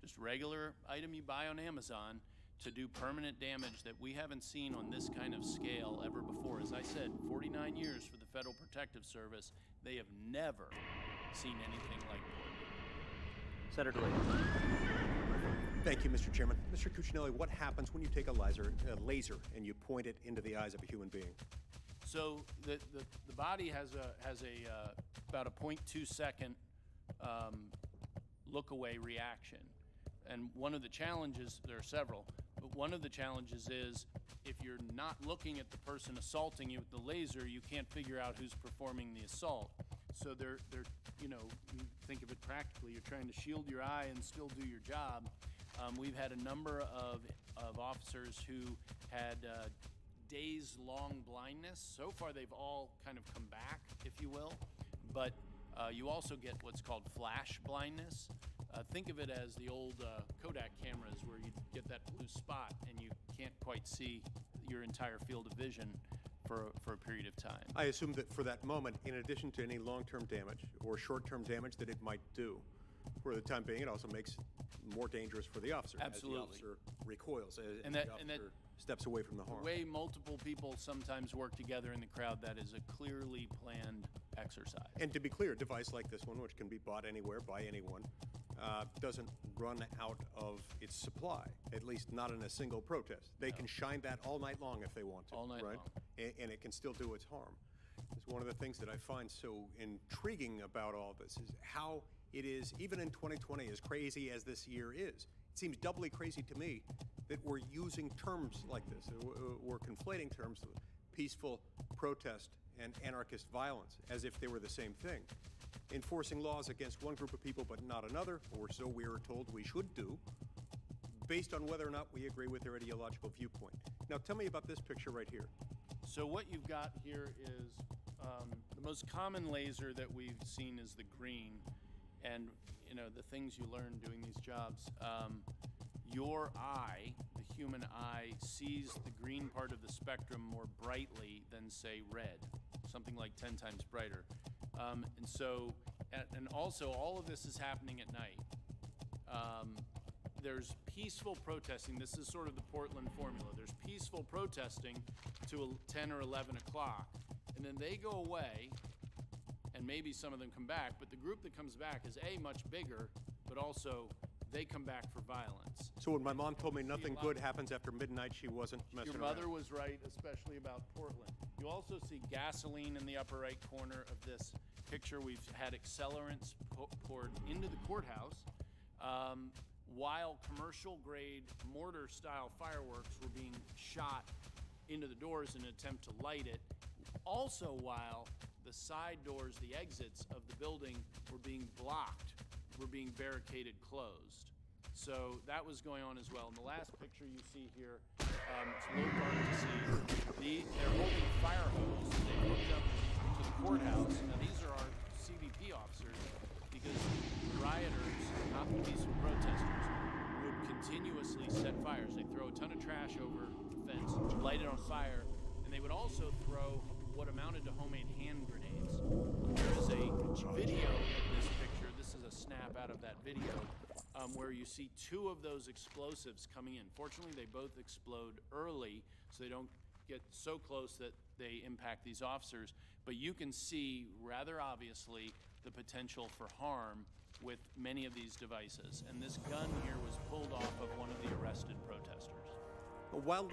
just regular item you buy on Amazon, to do permanent damage that we haven't seen on this kind of scale ever before. As I said, 49 years for the Federal Protective Service, they have never seen anything like it. Senator Lee. Thank you, Mr. Chairman. Mr. Cuccinelli, what happens when you take a laser and you point it into the eyes of a human being? So the body has about a 0.2 second look away reaction. And one of the challenges, there are several, but one of the challenges is if you're not looking at the person assaulting you with the laser, you can't figure out who's performing the assault. So they're you know, you think of it practically, you're trying to shield your eye and still do your job. We've had a number of officers who had days-long blindness. So far, they've all kind of come back, if you will, but you also get what's called flash blindness. Think of it as the old Kodak cameras where you get that blue spot and you can't quite see your entire field of vision for a period of time. I assume that for that moment, in addition to any long-term damage or short-term damage that it might do, for the time being, it also makes it more dangerous for the officer. Absolutely. As the officer recoils, as And the that- officer and that- steps away from the harm. The way multiple people sometimes work together in the crowd, that is a clearly planned exercise. And to be clear, a device like this one, which can be bought anywhere by anyone, doesn't run out of its supply, at least not in a single protest. They can shine that all night long if they want to. All night right? long. And it can still do its harm. It's one of the things that I find so intriguing about all this is how it is, even in 2020, as crazy as this year is, it seems doubly crazy to me that we're using terms like this. We're conflating terms, peaceful protest and anarchist violence, as if they were the same thing. Enforcing laws against one group of people but not another, or so we are told we should do, based on whether or not we agree with their ideological viewpoint. Now tell me about this picture right here. So what you've got here is the most common laser that we've seen is the green, and you know the things you learn doing these jobs. Your eye, the human eye, sees the green part of the spectrum more brightly than say red, something like 10 times brighter. And so, and also all of this is happening at night. There's peaceful protesting. This is sort of the Portland formula. There's peaceful protesting to 10 or 11 o'clock, and then they go away, and maybe some of them come back, but the group that comes back is A, much bigger, but also they come back for violence. So when my mom told me nothing good happens after midnight, she wasn't messing Your around. mother was right, especially about Portland. You also see gasoline in the upper right corner of this picture. We've had accelerants poured into the courthouse, while commercial-grade mortar-style fireworks were being shot into the doors in an attempt to light it. Also, while the side doors, the exits of the building, were being blocked, were being barricaded closed. So that was going on as well. And the last picture you see here, it's a little dark to see. They're holding fire hose. They hooked up to the courthouse. Now these are our CBP officers because rioters, not the peaceful protesters, would continuously set fires. They throw a ton of trash over the fence, light it on fire, and they would also throw what amounted to homemade hand grenades. There is a video of this picture. This is a snap out of that video where you see two of those explosives coming in. Fortunately, they both explode early, so they don't get so close that they impact these officers. But you can see, rather obviously, the potential for harm with many of these devices. And this gun here was pulled off of one of the arrested protesters. While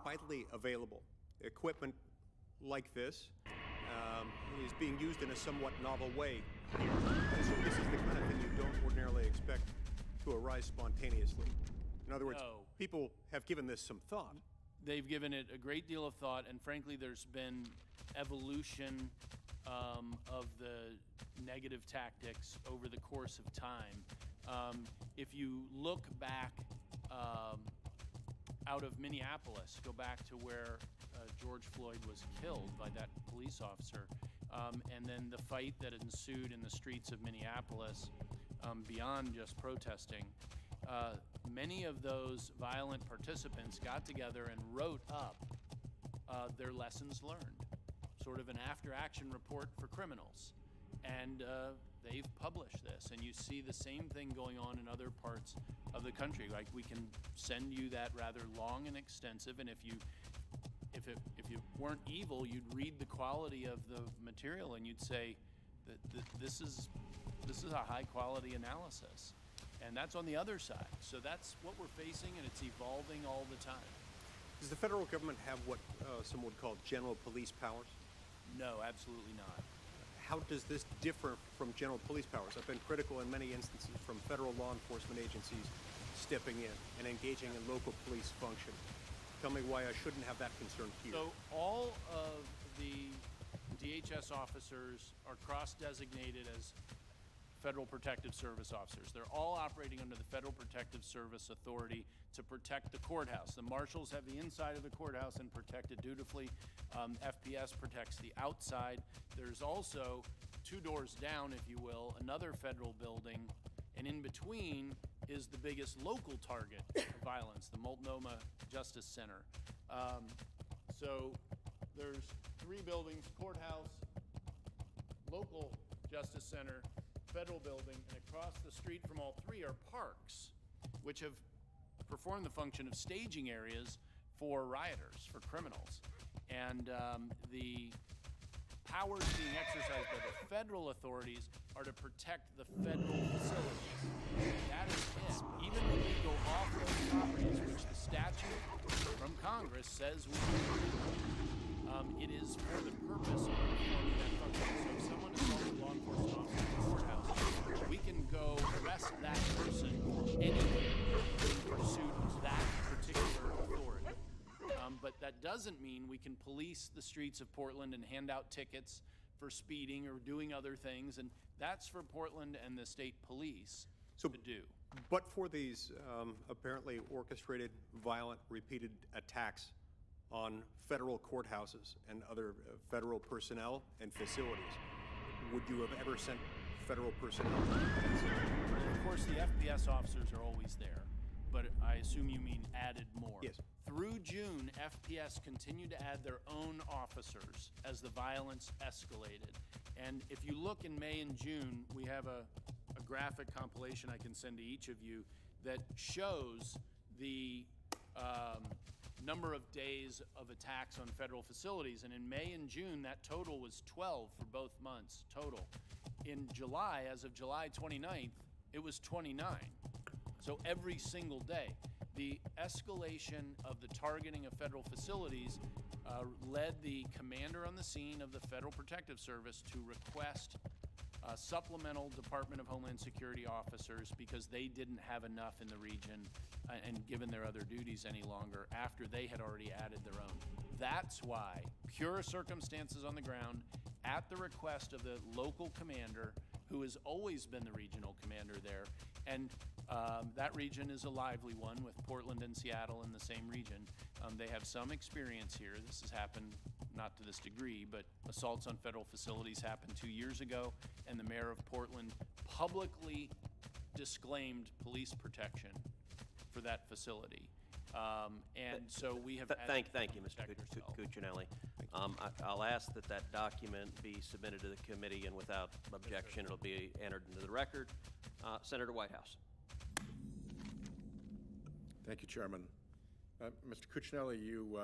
widely available, equipment like this is being used in a somewhat novel way. And so this is the kind of thing you don't ordinarily expect to arise spontaneously. In other words, No. people have given this some thought. They've given it a great deal of thought, and frankly, there's been evolution of the negative tactics over the course of time. If you look back out of Minneapolis, go back to where George Floyd was killed by that police officer, and then the fight that ensued in the streets of Minneapolis beyond just protesting, many of those violent participants got together and wrote up their lessons learned, sort of an after-action report for criminals. And they've published this, and you see the same thing going on in other parts of the country. Like, we can send you that rather long and extensive, and if you weren't evil, you'd read the quality of the material and you'd say that this is a high-quality analysis. And that's on the other side. So that's what we're facing, and it's evolving all the time. Does the federal government have what some would call general police powers? No, absolutely not. how does this differ from general police powers? I've been critical in many instances from federal law enforcement agencies stepping in and engaging in local police function. Tell me why I shouldn't have that concern here. So all of the DHS officers are cross-designated as Federal Protective Service officers. They're all operating under the Federal Protective Service Authority to protect the courthouse. The marshals have the inside of the courthouse and protect it dutifully. FPS protects the outside. There's also 2 doors down, if you will, another federal building, and in between is the biggest local target of violence, the Multnomah Justice Center. So there's 3 buildings: courthouse, local Justice Center, federal building, and across the street from all 3 are parks, which have performed the function of staging areas for rioters, for criminals. And the powers being exercised by the federal authorities are to protect the federal facilities. That is it. Even when we go off those properties, which the statute from Congress says we can do, it is for the purpose of performing that function. So if someone assaults a law enforcement officer in the courthouse, we can go arrest that person anywhere in pursuit of that particular authority. But that doesn't mean we can police the streets of Portland and hand out tickets for speeding or doing other things, and that's for Portland and the state police to do. But for these apparently orchestrated, violent, repeated attacks on federal courthouses and other federal personnel and facilities, would you have ever sent federal personnel? Well, of course, the FPS officers are always there, but I assume you mean added more. Yes. Through June, FPS continued to add their own officers as the violence escalated. And if you look in May and June, we have a graphic compilation I can send to each of you that shows the number of days of attacks on federal facilities. And in May and June, that total was 12 for both months total. In July, as of July 29th, it was 29. So every single day. The escalation of the targeting of federal facilities led the commander on the scene of the Federal Protective Service to request supplemental Department of Homeland Security officers because they didn't have enough in the region and given their other duties any longer after they had already added their own. That's why pure circumstances on the ground at the request of the local commander, who has always been the regional commander there, and that region is a lively one with Portland and Seattle in the same region. They have some experience here. This has happened, not to this degree, but assaults on federal facilities happened 2 years ago, and the mayor of Portland publicly disclaimed police protection for that facility. And so we have... Thank you, Mr. Cuccinelli. I'll ask that that document be submitted to the committee, and without objection, it'll be entered into the record. Senator Whitehouse. Thank you, Chairman. Mr. Cuccinelli, you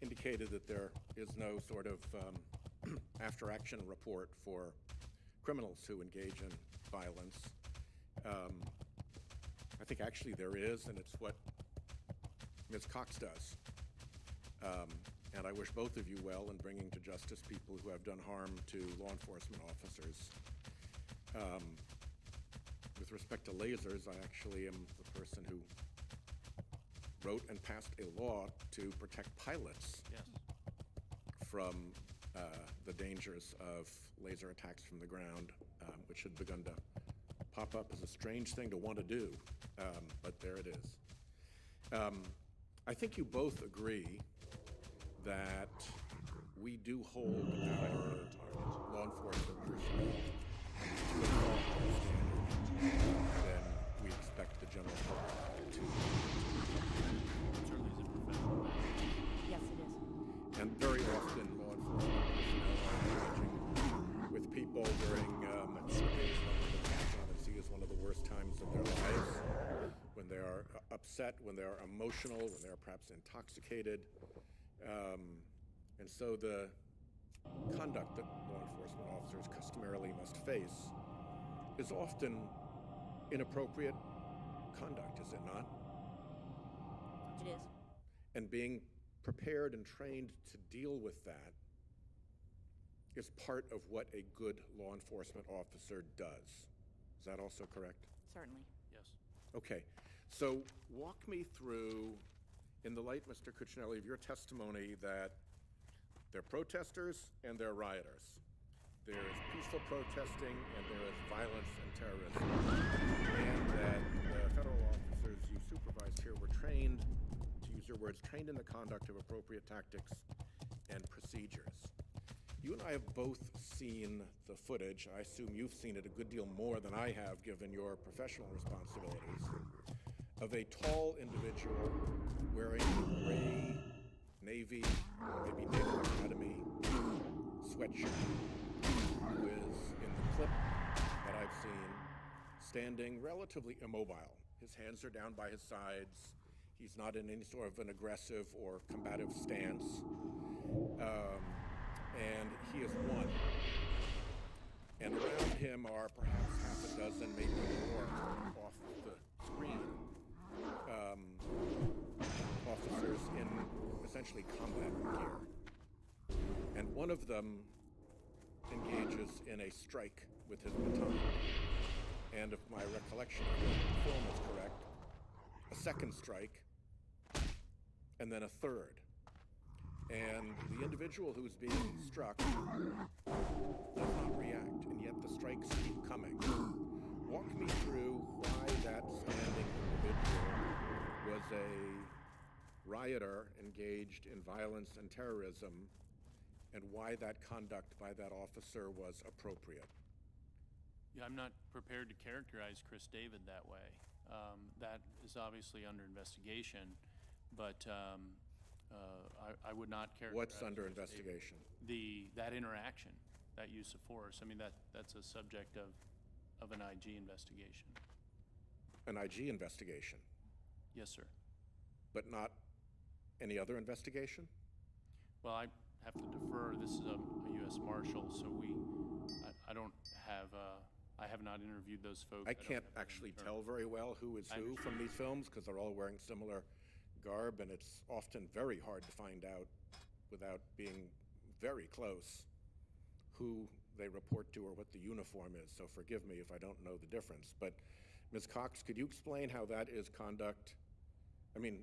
indicated that there is no sort of after-action report for criminals who engage in violence. I think actually there is, and it's what Ms. Cox does. And I wish both of you well in bringing to justice people who have done harm to law enforcement officers. With respect to lasers, I actually am the person who wrote and passed a law to protect pilots from the dangers of laser attacks from the ground, which had begun to pop up as a strange thing to want to do, but there it is. I think you both agree that we do hold our law enforcement personnel to a higher standard than we expect the general public to. Yes, it is. And very often law enforcement personnel are engaging with people during what they see as one of the worst times of their lives, when they are upset, when they are emotional, when they are perhaps intoxicated. And so the conduct that law enforcement officers customarily must face is often inappropriate conduct, is it not? It is. And being prepared and trained to deal with that is part of what a good law enforcement officer does. Is that also correct? Certainly. Yes. Okay, so walk me through, in the light, Mr. Cuccinelli, of your testimony that they're protesters and they're rioters. There is peaceful protesting and there is violence and terrorism. And that the federal officers you supervised here were trained, to use your words, trained in the conduct of appropriate tactics and procedures. You and I have both seen the footage. I assume you've seen it a good deal more than I have, given your professional responsibilities, of a tall individual wearing a gray Navy, or maybe Naval Academy sweatshirt, who is, in the clip that I've seen, standing relatively immobile. His hands are down by his sides. He's not in any sort of an aggressive or combative stance. And he is one. And around him are perhaps half a dozen, maybe more, off the screen, officers in essentially combat gear. And one of them engages in a strike with his baton. And if my recollection of the film is correct, a second strike, and then a third. And the individual who's being struck does not react, and yet the strikes keep coming. Walk me through why that standing individual was a rioter engaged in violence and terrorism, and why that conduct by that officer was appropriate. Yeah, I'm not prepared to characterize Chris David that way. That is obviously under investigation, but I would not characterize. What's under investigation? That interaction, that use of force. I mean, that's a subject of an IG investigation. An IG investigation? Yes, sir. But not any other investigation? Well, I have to defer. This is a U.S. Marshal, so I don't have. I have not interviewed those folks. I can't actually tell very well who is who from these films because they're all wearing similar garb, and it's often very hard to find out without being very close who they report to or what the uniform is. So forgive me if I don't know the difference. But Ms. Cox, could you explain how that is conduct? I mean,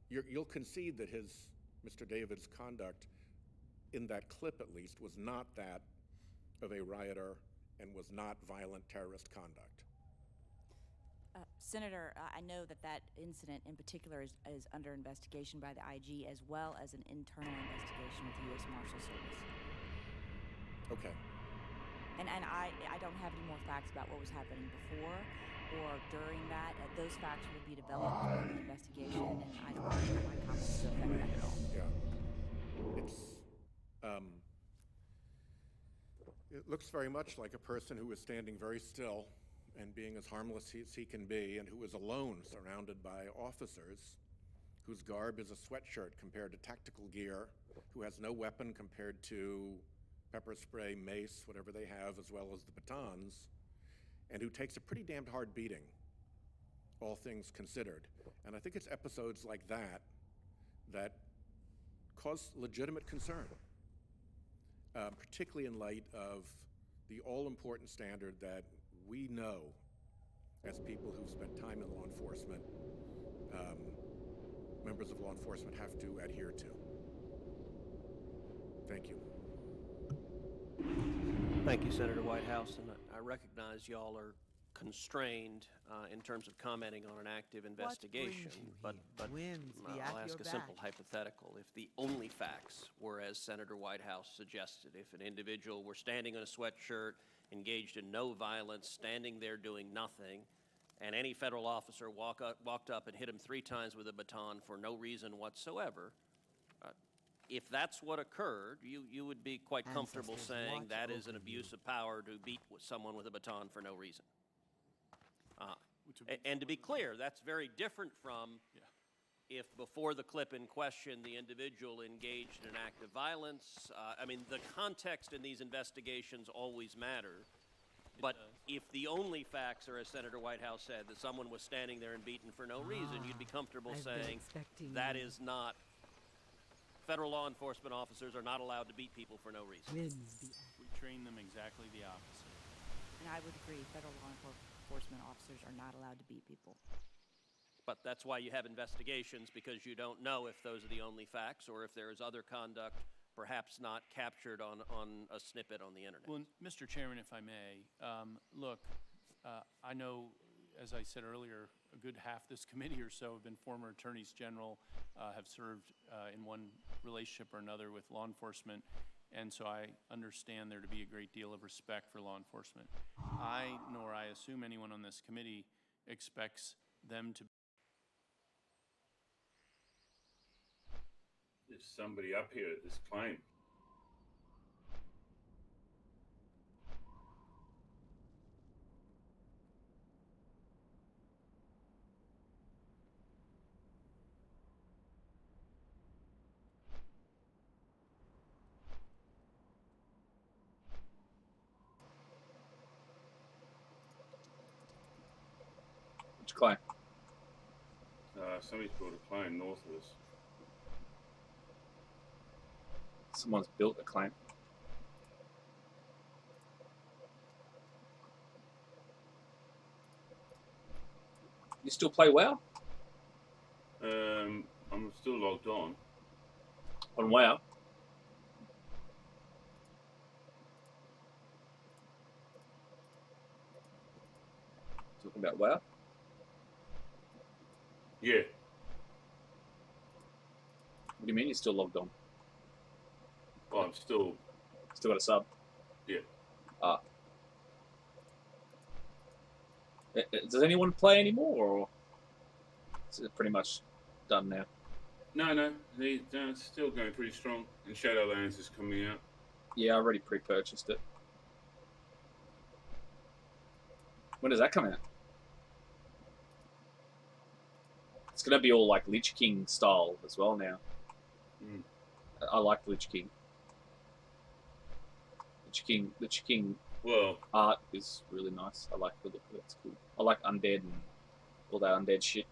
you'll concede that Mr. David's conduct, in that clip at least, was not that of a rioter and was not violent terrorist conduct. Senator, I know that incident in particular is under investigation by the IG, as well as an internal investigation with the U.S. Marshal Service. Okay. And I don't have any more facts about what was happening before or during that. Those facts will be developed during the investigation, and I don't want my comments to affect that at all. Yeah. It looks very much like a person who is standing very still and being as harmless as he can be, and who is alone, surrounded by officers, whose garb is a sweatshirt compared to tactical gear, who has no weapon compared to pepper spray, mace, whatever they have, as well as the batons, and who takes a pretty damned hard beating, all things considered. And I think it's episodes like that that cause legitimate concern, particularly in light of the all-important standard that we know, as people who've spent time in law enforcement, members of law enforcement have to adhere to. Thank you. Thank you, Senator Whitehouse, and I recognize y'all are constrained in terms of commenting on an active investigation, but I'll ask a simple hypothetical. If the only facts were as Senator Whitehouse suggested, if an individual were standing in a sweatshirt, engaged in no violence, standing there doing nothing, and any federal officer walked up and hit him 3 times with a baton for no reason whatsoever, if that's what occurred, you would be quite comfortable saying that is an abuse of power to beat someone with a baton for no reason. And to be clear, that's very different from if before the clip in question the individual engaged in an act of violence. I mean, the context in these investigations always matter. But if the only facts are, as Senator Whitehouse said, that someone was standing there and beaten for no reason, you'd be comfortable saying that is not, federal law enforcement officers are not allowed to beat people for no reason. train them exactly the opposite. And I would agree, federal law enforcement officers are not allowed to beat people. But that's why you have investigations, because you don't know if those are the only facts or if there is other conduct perhaps not captured on a snippet on the internet. Well, Mr. Chairman, if I may, look, I know, as I said earlier, a good half this committee or so have been former attorneys general, have served in one relationship or another with law enforcement, and so I understand there to be a great deal of respect for law enforcement. Nor I assume anyone on this committee expects them to. There's somebody up here at this claim. Which claim? Somebody's built a claim north of us. Someone's built a claim. You still play WoW? I'm still logged on. On WoW? Talking about WoW? Yeah. What do you mean you're still logged on? Well, I'm still got a sub? Yeah. Does anyone play anymore, or is it pretty much done now? No, it's still going pretty strong. And Shadowlands is coming out. Yeah, I already pre-purchased it. When does that come out? It's gonna be all like Lich King style as well now. Mm. I like Lich King. Lich King Well, art is really nice. I like the look of it. It's cool. I like undead and all that undead shit.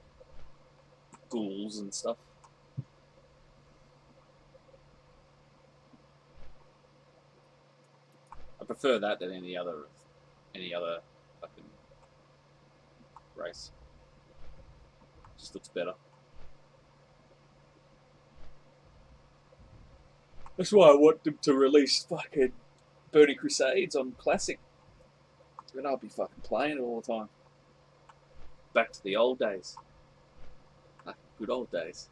Ghouls and stuff. I prefer that than any other fucking race. Just looks better. That's why I want them to release fucking Burning Crusades on Classic. Then I'll be fucking playing it all the time. Back to the old days. Like good old days.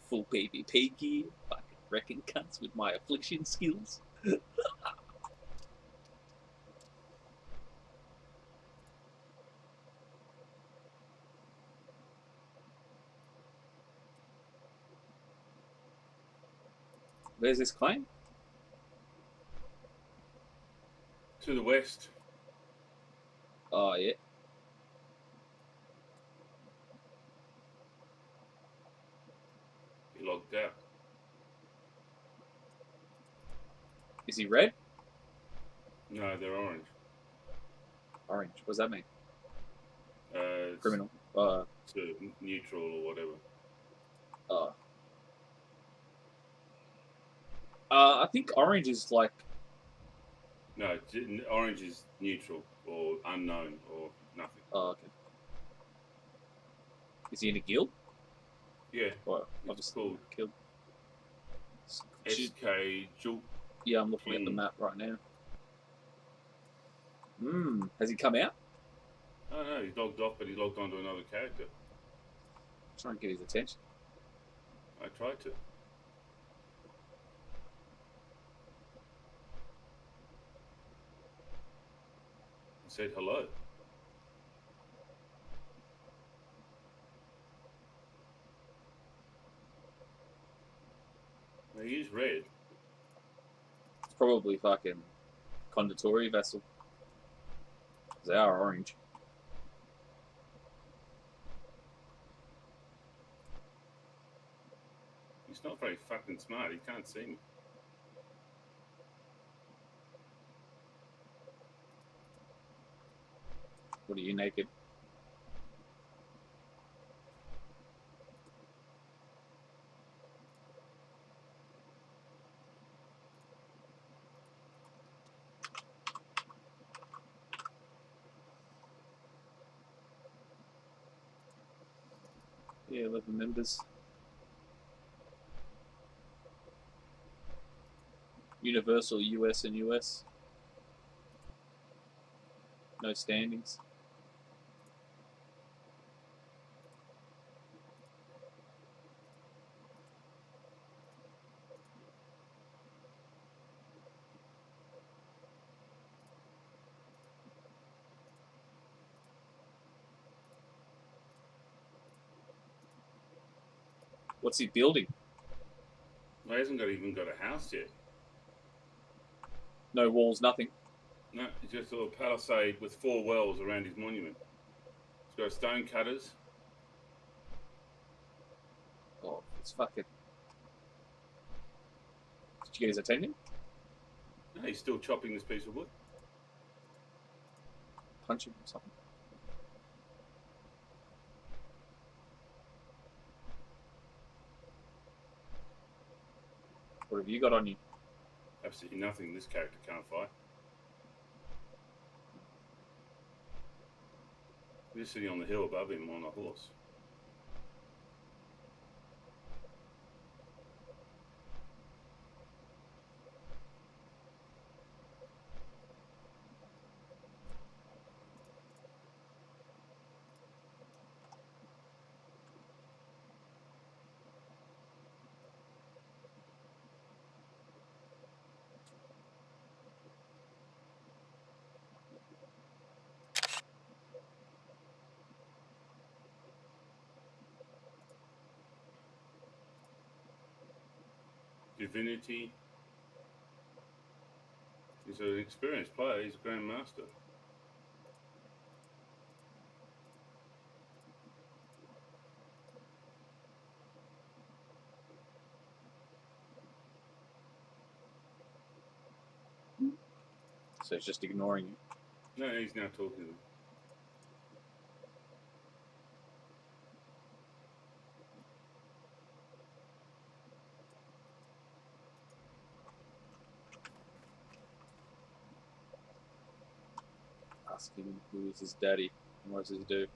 Full PvP gear. Fucking wrecking cunts with my affliction skills. Where's this claim? to the west. Oh, yeah. He logged out. Is he red? No, they're orange. Orange. What does that mean? It's Criminal. neutral or whatever. I think orange is like... No, orange is neutral or unknown or nothing. Oh, okay. Is he in a guild? Yeah. Or it's obviously called killed. SK Jul. Yeah, I'm looking at the map right now. Has he come out? Oh no, he logged off, but he logged onto another character. Try and get his attention. I tried to. I said hello. Well, he is red. It's probably fucking Conditori vessel. They are orange. He's not very fucking smart. He can't see me. What are you, naked? Yeah, 11 members. Universal US and US. No standings. What's he building? Well, he hasn't even got a house yet. No walls, nothing. No, he's just a little palisade with 4 wells around his monument. He's got stone cutters. Oh, it's fucking... Did you get his attention? No, he's still chopping this piece of wood. Punching or something. What have you got on you? Absolutely nothing. This character can't fight. We're just sitting on the hill above him on a horse. Divinity. He's an experienced player. He's a grandmaster. So he's just ignoring you. No, he's now talking to them. Ask him who is his daddy and what does he do.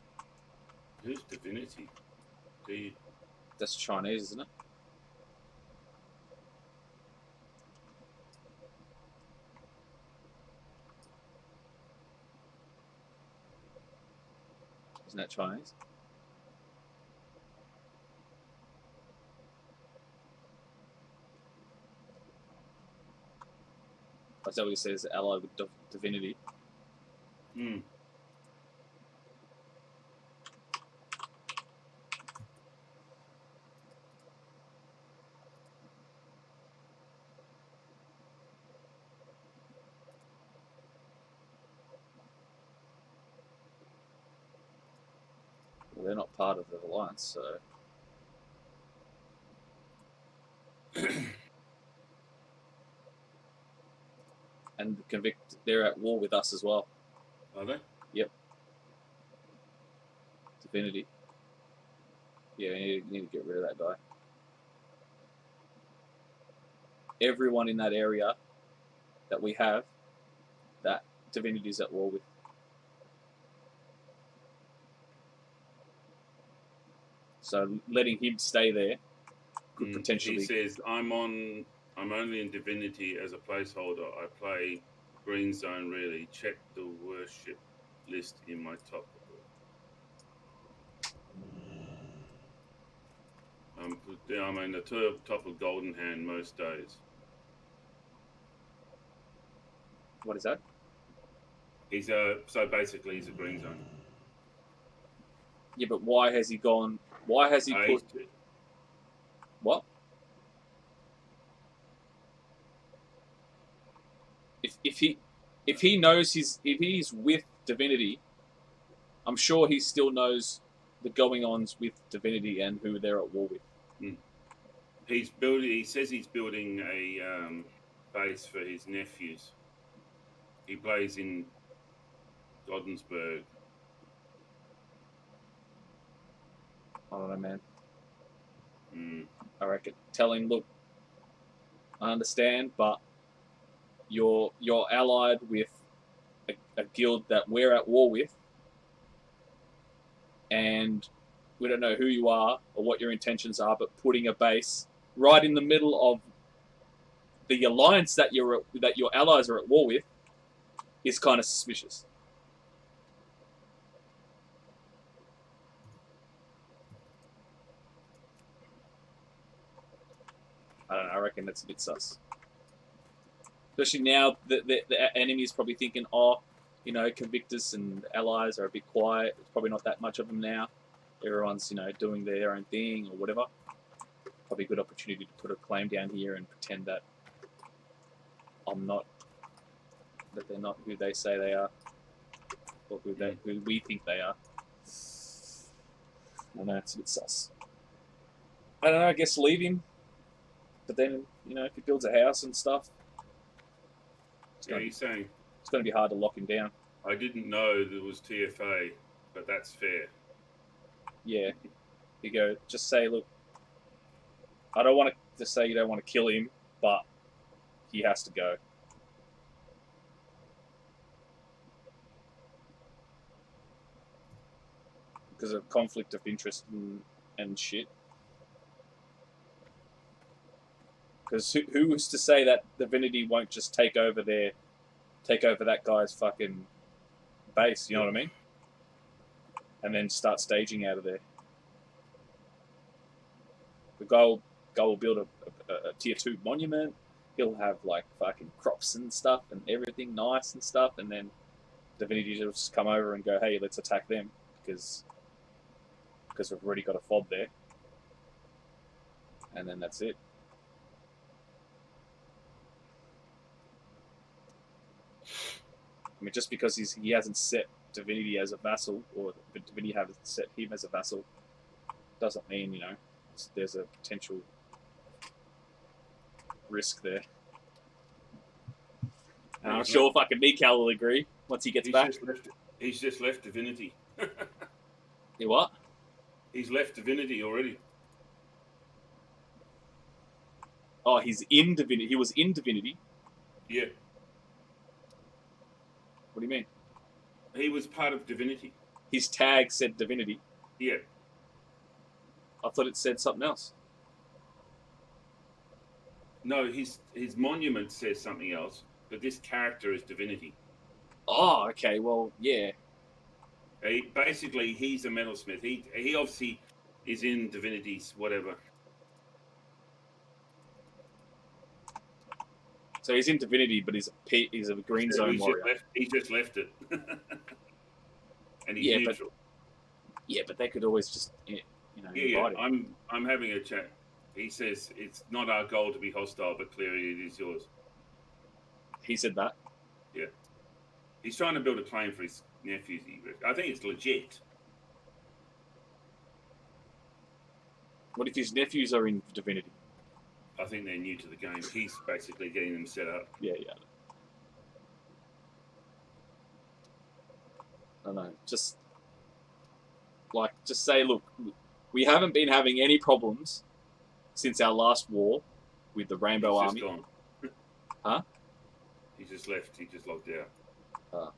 Who's Divinity? That's Chinese, isn't it? Isn't that Chinese? That's what he says, allied with divinity. Hmm. Well, they're not part of the alliance, so... And the convict, they're at war with us as well. Are they? Yep. Divinity. Yeah, you need to get rid of that guy. Everyone in that area that we have, that Divinity's at war with. So letting him stay there could potentially... He says, I'm only in Divinity as a placeholder. I play Green Zone really. Check the worship list in my top. I'm in the top of Golden Hand most days. What is that? He's so basically he's a Green Zone. Yeah, but why has he gone? Why has he put? What? If he knows if he's with Divinity, I'm sure he still knows the going-ons with Divinity and who they're at war with. He's building. He says he's building a base for his nephews. He plays in Godensburg. I don't know, man. I reckon. Tell him, look, I understand, but you're allied with a guild that we're at war with, and we don't know who you are or what your intentions are, but putting a base right in the middle of the alliance that your allies are at war with is kind of suspicious. I don't know. I reckon that's a bit sus. Especially now, the enemy is probably thinking, oh, you know, Convictus and allies are a bit quiet. There's probably not that much of them now. Everyone's, you know, doing their own thing or whatever. Probably a good opportunity to put a claim down here and pretend that that they're not who they say they are, or who we think they are. I know, it's a bit sus. I don't know, I guess leave him, but then, you know, if he builds a house and stuff, He's saying it's going to be hard to lock him down. I didn't know there was TFA, but that's fair. Yeah, you go, just say, look, I don't want to say you don't want to kill him, but he has to go. Because of conflict of interest and shit. Because who was to say that Divinity won't just take over that guy's fucking base, you know what I mean? And then start staging out of there. The guy will build a tier 2 monument. He'll have like fucking crops and stuff and everything nice and stuff, and then Divinity will just come over and go, hey, let's attack them because we've already got a fob there. And then that's it. I mean, just because he hasn't set Divinity as a vassal, or Divinity hasn't set him as a vassal, doesn't mean, you know, there's a potential risk there. And I'm sure fucking Mikal will agree once he gets back. He's just left Divinity. He what? He's left Divinity already. Oh, he's in Divinity. He was in Divinity. Yeah. What do you mean? He was part of Divinity. His tag said Divinity. Yeah. I thought it said something else. No, his monument says something else, but this character is Divinity. Oh, okay. Well, yeah. Basically, he's a metalsmith. He obviously is in Divinity's whatever. So he's in Divinity, but he's a green zone warrior. He just left it. And he's neutral. But they could always just, you know, invite him. I'm having a chat. He says it's not our goal to be hostile, but clearly it is yours. He said that? Yeah. He's trying to build a claim for his nephews. I think it's legit. What if his nephews are in Divinity? I think they're new to the game. He's basically getting them set up. Yeah. I don't know. Just say, look, we haven't been having any problems since our last war with the Rainbow Army. Gone. Huh? He just left. He just logged out.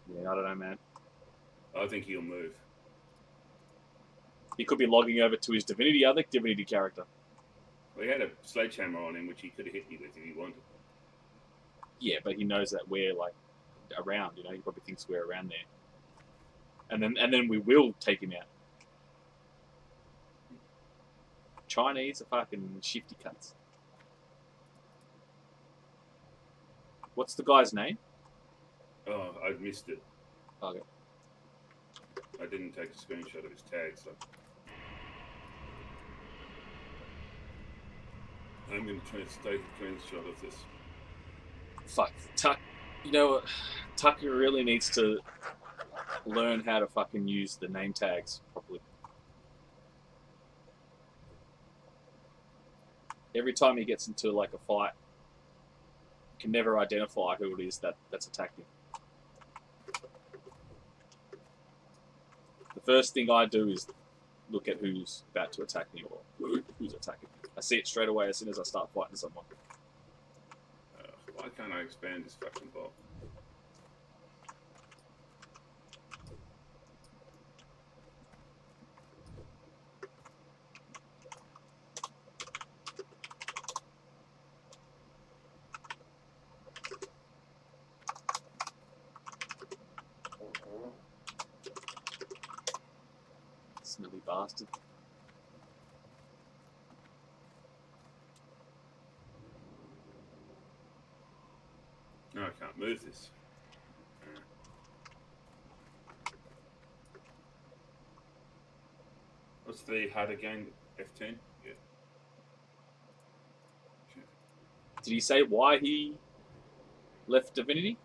Yeah, I don't know, man. I think he'll move. He could be logging over to his other Divinity character. Well, he had a sledgehammer on him, which he could have hit me with if he wanted. Yeah, but he knows that we're like around. You know, he probably thinks we're around there. And then we will take him out. Chinese are fucking shifty cunts. What's the guy's name? Oh, I missed it. Okay. I didn't take a screenshot of his tag, so I'm going to try and take a screenshot of this. Fuck, you know what? Tucker really needs to learn how to fucking use the name tags properly. Every time he gets into like a fight, he can never identify who it is that's attacked him. The first thing I do is look at who's about to attack me or who's attacking me. I see it straight away as soon as I start fighting someone. Why can't I expand this fucking bot? bastard. No, I can't move this. What's the HUD again? F10? Yeah. Did he say why he left Divinity?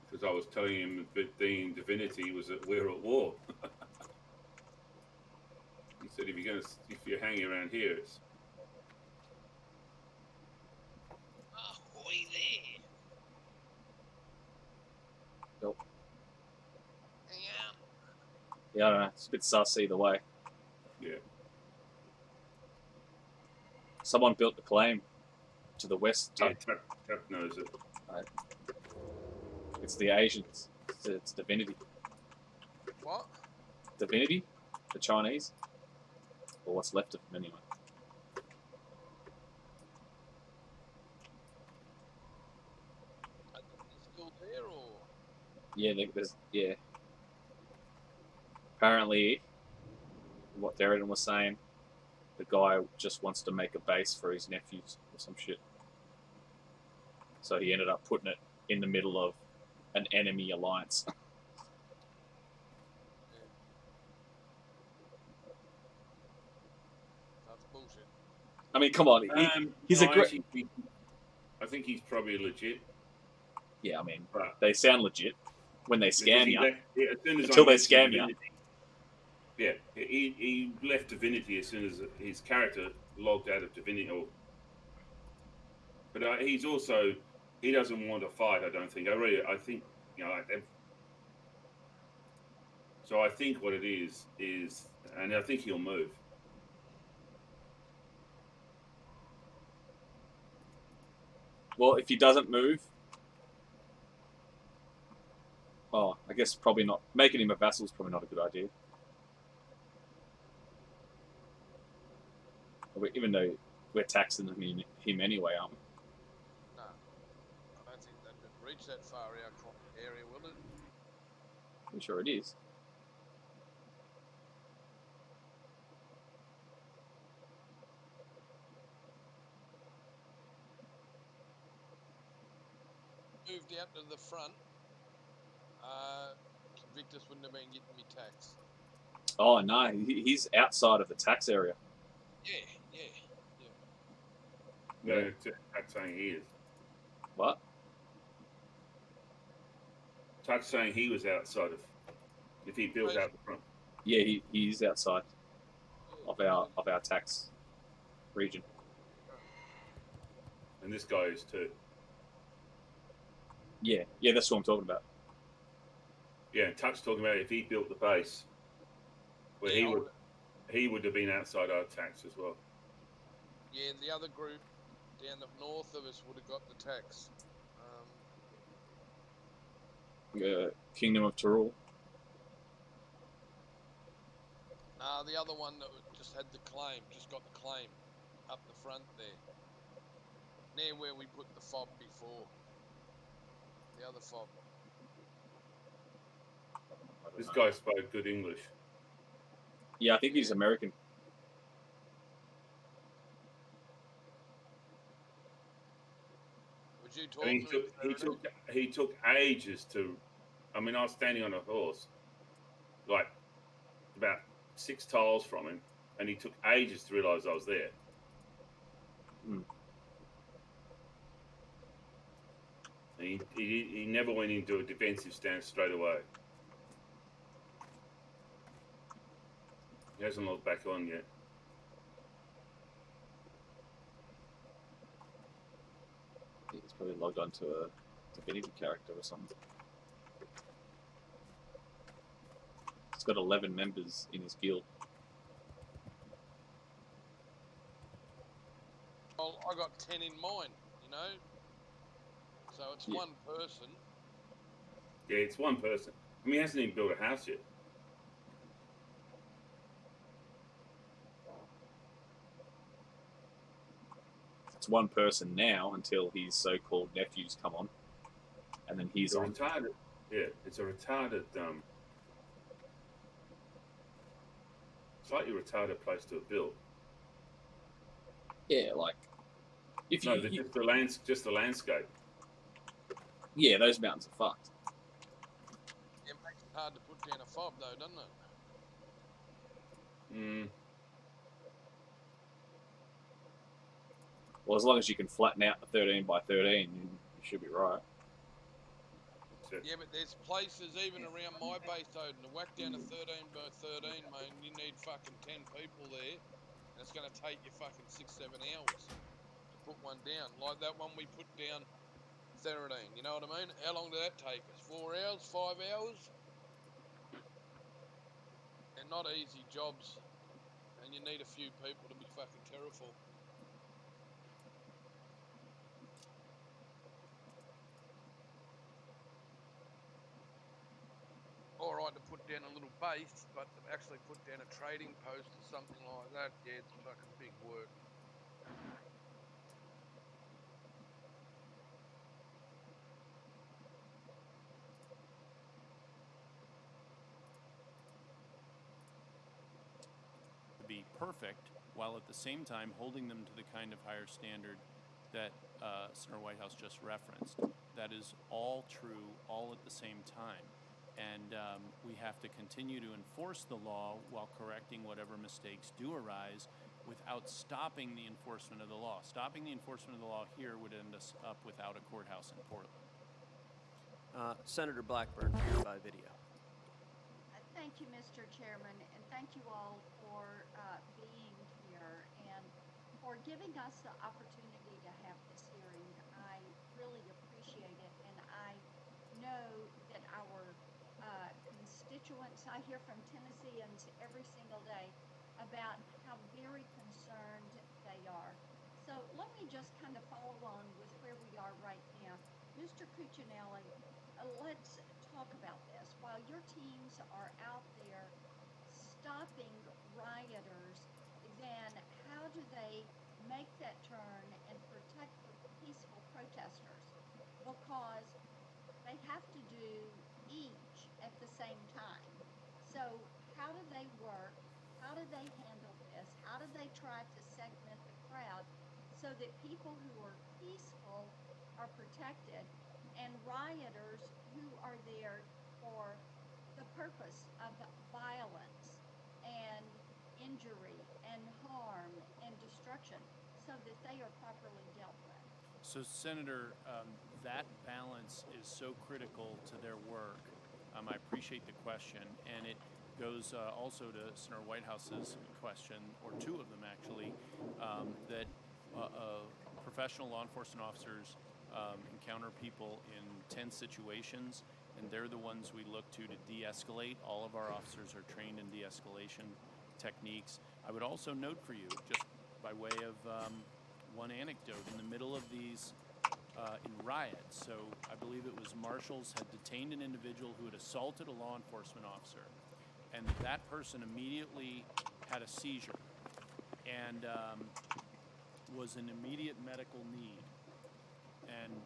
Because I was telling him that being Divinity was that we're at war. He said if you're hanging around here, it's Ahoy there! Nope. Hang out. Yeah, I don't know. It's a bit sus either way. yeah. Someone built the claim to the west. Yeah, Tap knows it. Right. It's the Asians. It's Divinity. What? Divinity? The Chinese? Or what's left of them anyway. Are they still there or? Yeah, yeah. Apparently, what Derridon was saying, the guy just wants to make a base for his nephews or some shit. So he ended up putting it in the middle of an enemy alliance. That's bullshit. I mean, come on. He's no, a great. I think he's probably legit. Yeah, I mean, But they sound legit when they scam you. As soon as Until I they mentioned scam you. Divinity- Yeah, he left Divinity as soon as his character logged out of Divinity. But he's also, he doesn't want to fight. I don't think. I think like that. So I think what it is, and I think he'll move. Well, if he doesn't move, oh, I guess probably not. Making him a vassal is probably not a good idea. Even though we're taxing him anyway, aren't we? No. I don't think that would reach that far out area, will it? I'm sure it is. Moved out to the front, Victus wouldn't have been getting me tax. Oh no, he's outside of the tax area. Yeah. No, Tuck's saying he is. What? Tuck's saying he was outside of. If he built out the front. Yeah, he's outside of our tax region. And this guy is too. Yeah, that's what I'm talking about. Yeah, and Tuck's talking about if he built the base, where he would have been outside our tax as well. Yeah, the other group down the north of us would have got the tax. Kingdom of Tyrol. Nah, the other one that just had the claim, just got the claim up the front there. Near where we put the fob before. The other fob. This guy spoke good English. Yeah, I think he's American. Would you And talk he took ages to. I mean, I was standing on a horse, like about 6 tiles from him, and he took ages to realise I was there. Mm. And he never went into a defensive stance straight away. He hasn't logged back on yet. He's probably logged onto a Divinity character or something. He's got 11 members in his guild. Well, I got 10 in mine, you know? So it's one person. Yeah, it's one person. I mean, he hasn't even built a house yet. It's one person now until his so-called nephews come on, and then he's on. Retarded. Yeah, it's a retarded. slightly retarded place to have built. Yeah, like if No, you, just the landscape. yeah, those mountains are fucked. It makes it hard to put down a fob, though, doesn't it? Well, as long as you can flatten out the 13 by 13, you should be right. Yeah, but there's places even around my base, Odin, to whack down a 13 by 13, man, you need fucking 10 people there, and it's going to take you fucking 6-7 hours to put one down. Like that one we put down 13, you know what I mean? How long did that take us? 4 hours? 5 hours? And not easy jobs, and you need a few people to be fucking careful. All right to put down a little base, but to actually put down a trading post or something like that, yeah, it's fucking big work. To be perfect, while at the same time holding them to the kind of higher standard that Senator Whitehouse just referenced. That is all true, all at the same time. And we have to continue to enforce the law while correcting whatever mistakes do arise without stopping the enforcement of the law. Stopping the enforcement of the law here would end us up without a courthouse in Portland. Senator Blackburn here by video. Thank you, Mr. Chairman, and thank you all for being here and for giving us the opportunity to have this hearing. I really appreciate it, and I know that our constituents, I hear from Tennesseans every single day about how very concerned they are. So let me just kind of follow on with where we are right now. Mr. Cuccinelli, let's talk about this. While your teams are out there stopping rioters, then how do they make that turn and protect the peaceful protesters? Because they have to do each at the same time. So how do they work? How do they handle this? How do they try to segment the crowd so that people who are peaceful are protected and rioters who are there for the purpose of violence and injury and harm and destruction so that they are properly dealt with? So, Senator, that balance is so critical to their work. I appreciate the question, and it goes also to Senator Whitehouse's question, or two of them actually, that professional law enforcement officers encounter people in tense situations, and they're the ones we look to de-escalate. All of our officers are trained in de-escalation techniques. I would also note for you, just by way of one anecdote, in the middle of these in riots, so I believe it was marshals had detained an individual who had assaulted a law enforcement officer, and that person immediately had a seizure and was in immediate medical need. And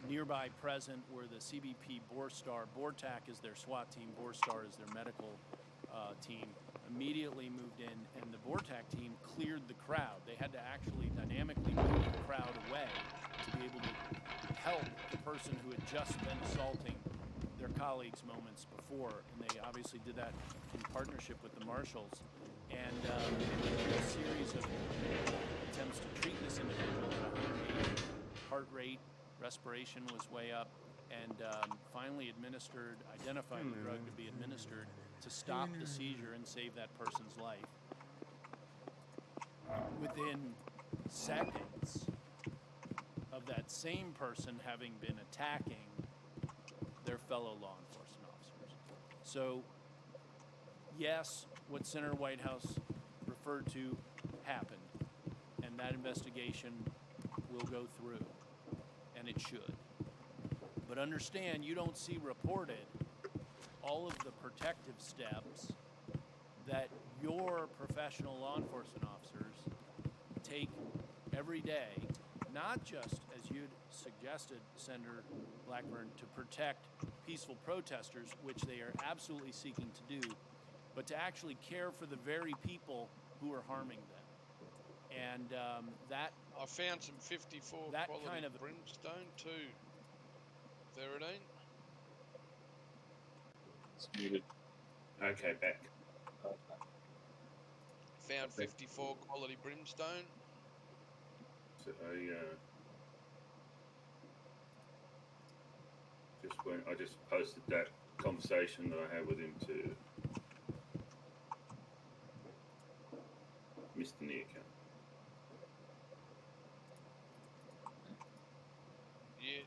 nearby present were the CBP Borstar. BORTAC is their SWAT team. Borstar is their medical team. Immediately moved in, and the BORTAC team cleared the crowd. They had to actually dynamically move the crowd away to be able to help the person who had just been assaulting their colleagues moments before. And they obviously did that in partnership with the marshals. And a series of attempts to treat this individual at 180. Heart rate, respiration was way up, and finally identified the drug to be administered to stop the seizure and save that person's life. Within seconds of that same person having been attacking their fellow law enforcement officers. So, yes, what Senator Whitehouse referred to happened, and that investigation will go through, and it should. But understand, you don't see reported all of the protective steps that your professional law enforcement officers take every day, not just, as you'd suggested, Senator Blackburn, to protect peaceful protesters, which they are absolutely seeking to do, but to actually care for the very people who are harming them. And that I found some 54 that quality kind of brimstone too. Theridine. It's muted. Okay, back. Found 54 quality brimstone. So I just posted that conversation that I had with him to Mr. Nika. Yeah,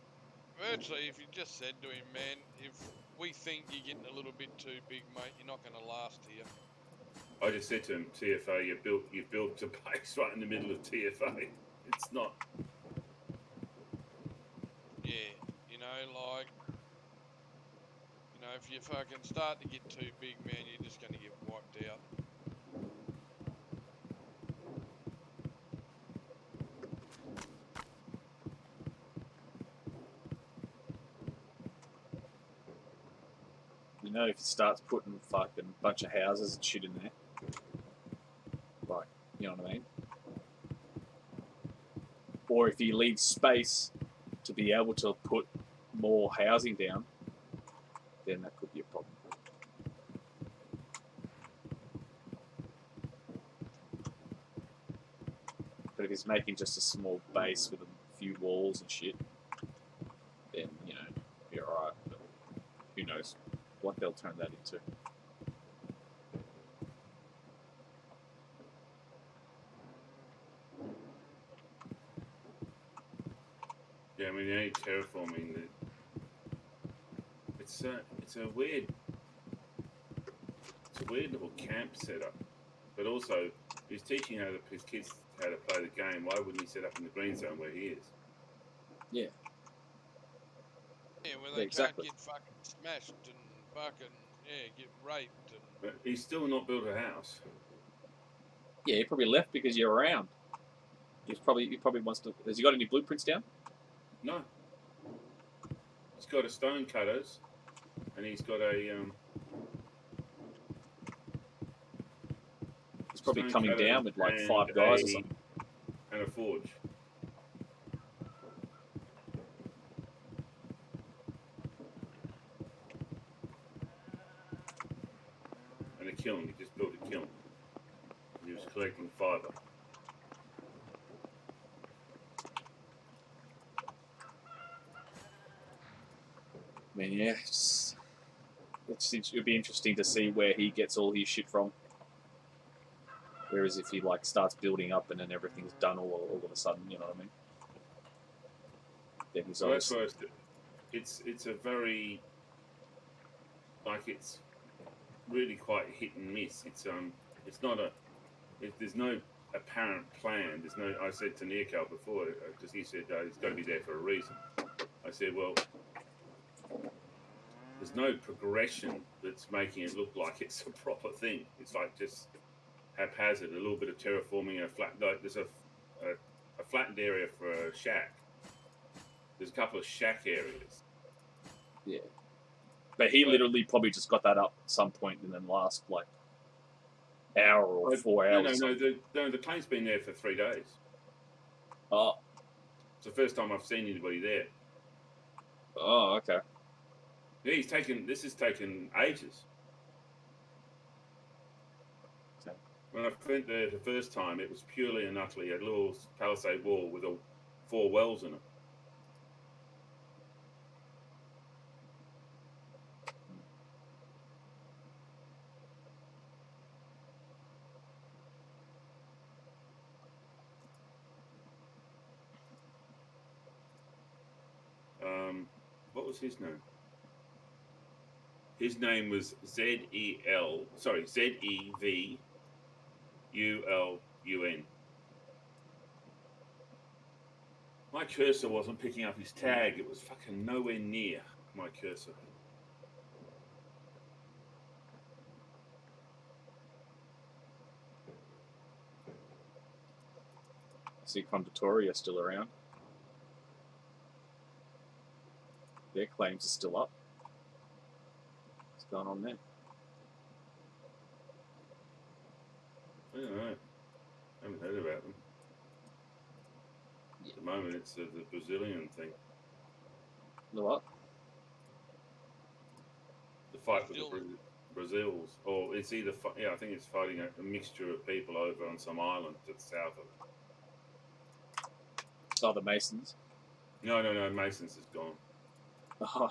virtually, if you just said to him, man, if we think you're getting a little bit too big, mate, you're not going to last here. I just said to him, TFA, you've built a base right in the middle of TFA. It's not. Yeah, you know, like, you know, if you fucking start to get too big, man, you're just going to get wiped out. You know, if he starts putting fucking bunch of houses and shit in there, like, you know what I mean? Or if he leaves space to be able to put more housing down, then that could be a problem. But if he's making just a small base with a few walls and shit, then, you know, be alright. But who knows what they'll turn that into. Yeah, I mean, the only terraforming that it's a weird little camp setup. But also, he's teaching his kids how to play the game. Why wouldn't he set up in the green zone where he is? Yeah. Yeah, where they exactly. can't get fucking smashed and fucking, yeah, get raped. And But he's still not built a house. Yeah, he probably left because you're around. He probably wants to. Has he got any blueprints down? No. He's got a stone cutters, and he's got a He's probably stone coming cutters down with like and 5 guys or something. And a forge. And a kiln. He just built a kiln. He was collecting fibre. I mean, yeah, it'll be interesting to see where he gets all his shit from. Whereas if he like starts building up and then everything's done all of a sudden, you know what I mean? Then he's So that's obviously... it's a very, like, it's really quite hit and miss. It's not there's no apparent plan. There's no. I said to Nearcal before, because he said it's got to be there for a reason. I said, well, there's no progression that's making it look like it's a proper thing. It's like just haphazard, a little bit of terraforming, a flat. Like there's a flattened area for a shack. There's a couple of shack areas. Yeah. But he literally probably just got that up at some point in the last, like, hour or 4 hours. No, the claim's been there for 3 days. Oh. It's the first time I've seen anybody there. Oh, okay. Yeah, this has taken ages. Okay. When I went there the first time, it was purely and utterly a little palisade wall with 4 wells in it. What was his name? His name was Zevulun. My cursor wasn't picking up his tag. It was fucking nowhere near my cursor. I see Conditoria still around. Their claims are still up. What's going on there? I don't know. I haven't heard about them. At the moment, it's the Brazilian thing. The what? The fight with the Brazils. Or it's either, I think it's fighting a mixture of people over on some island to the south of it. Oh, the Masons. No, Masons is gone. Oh,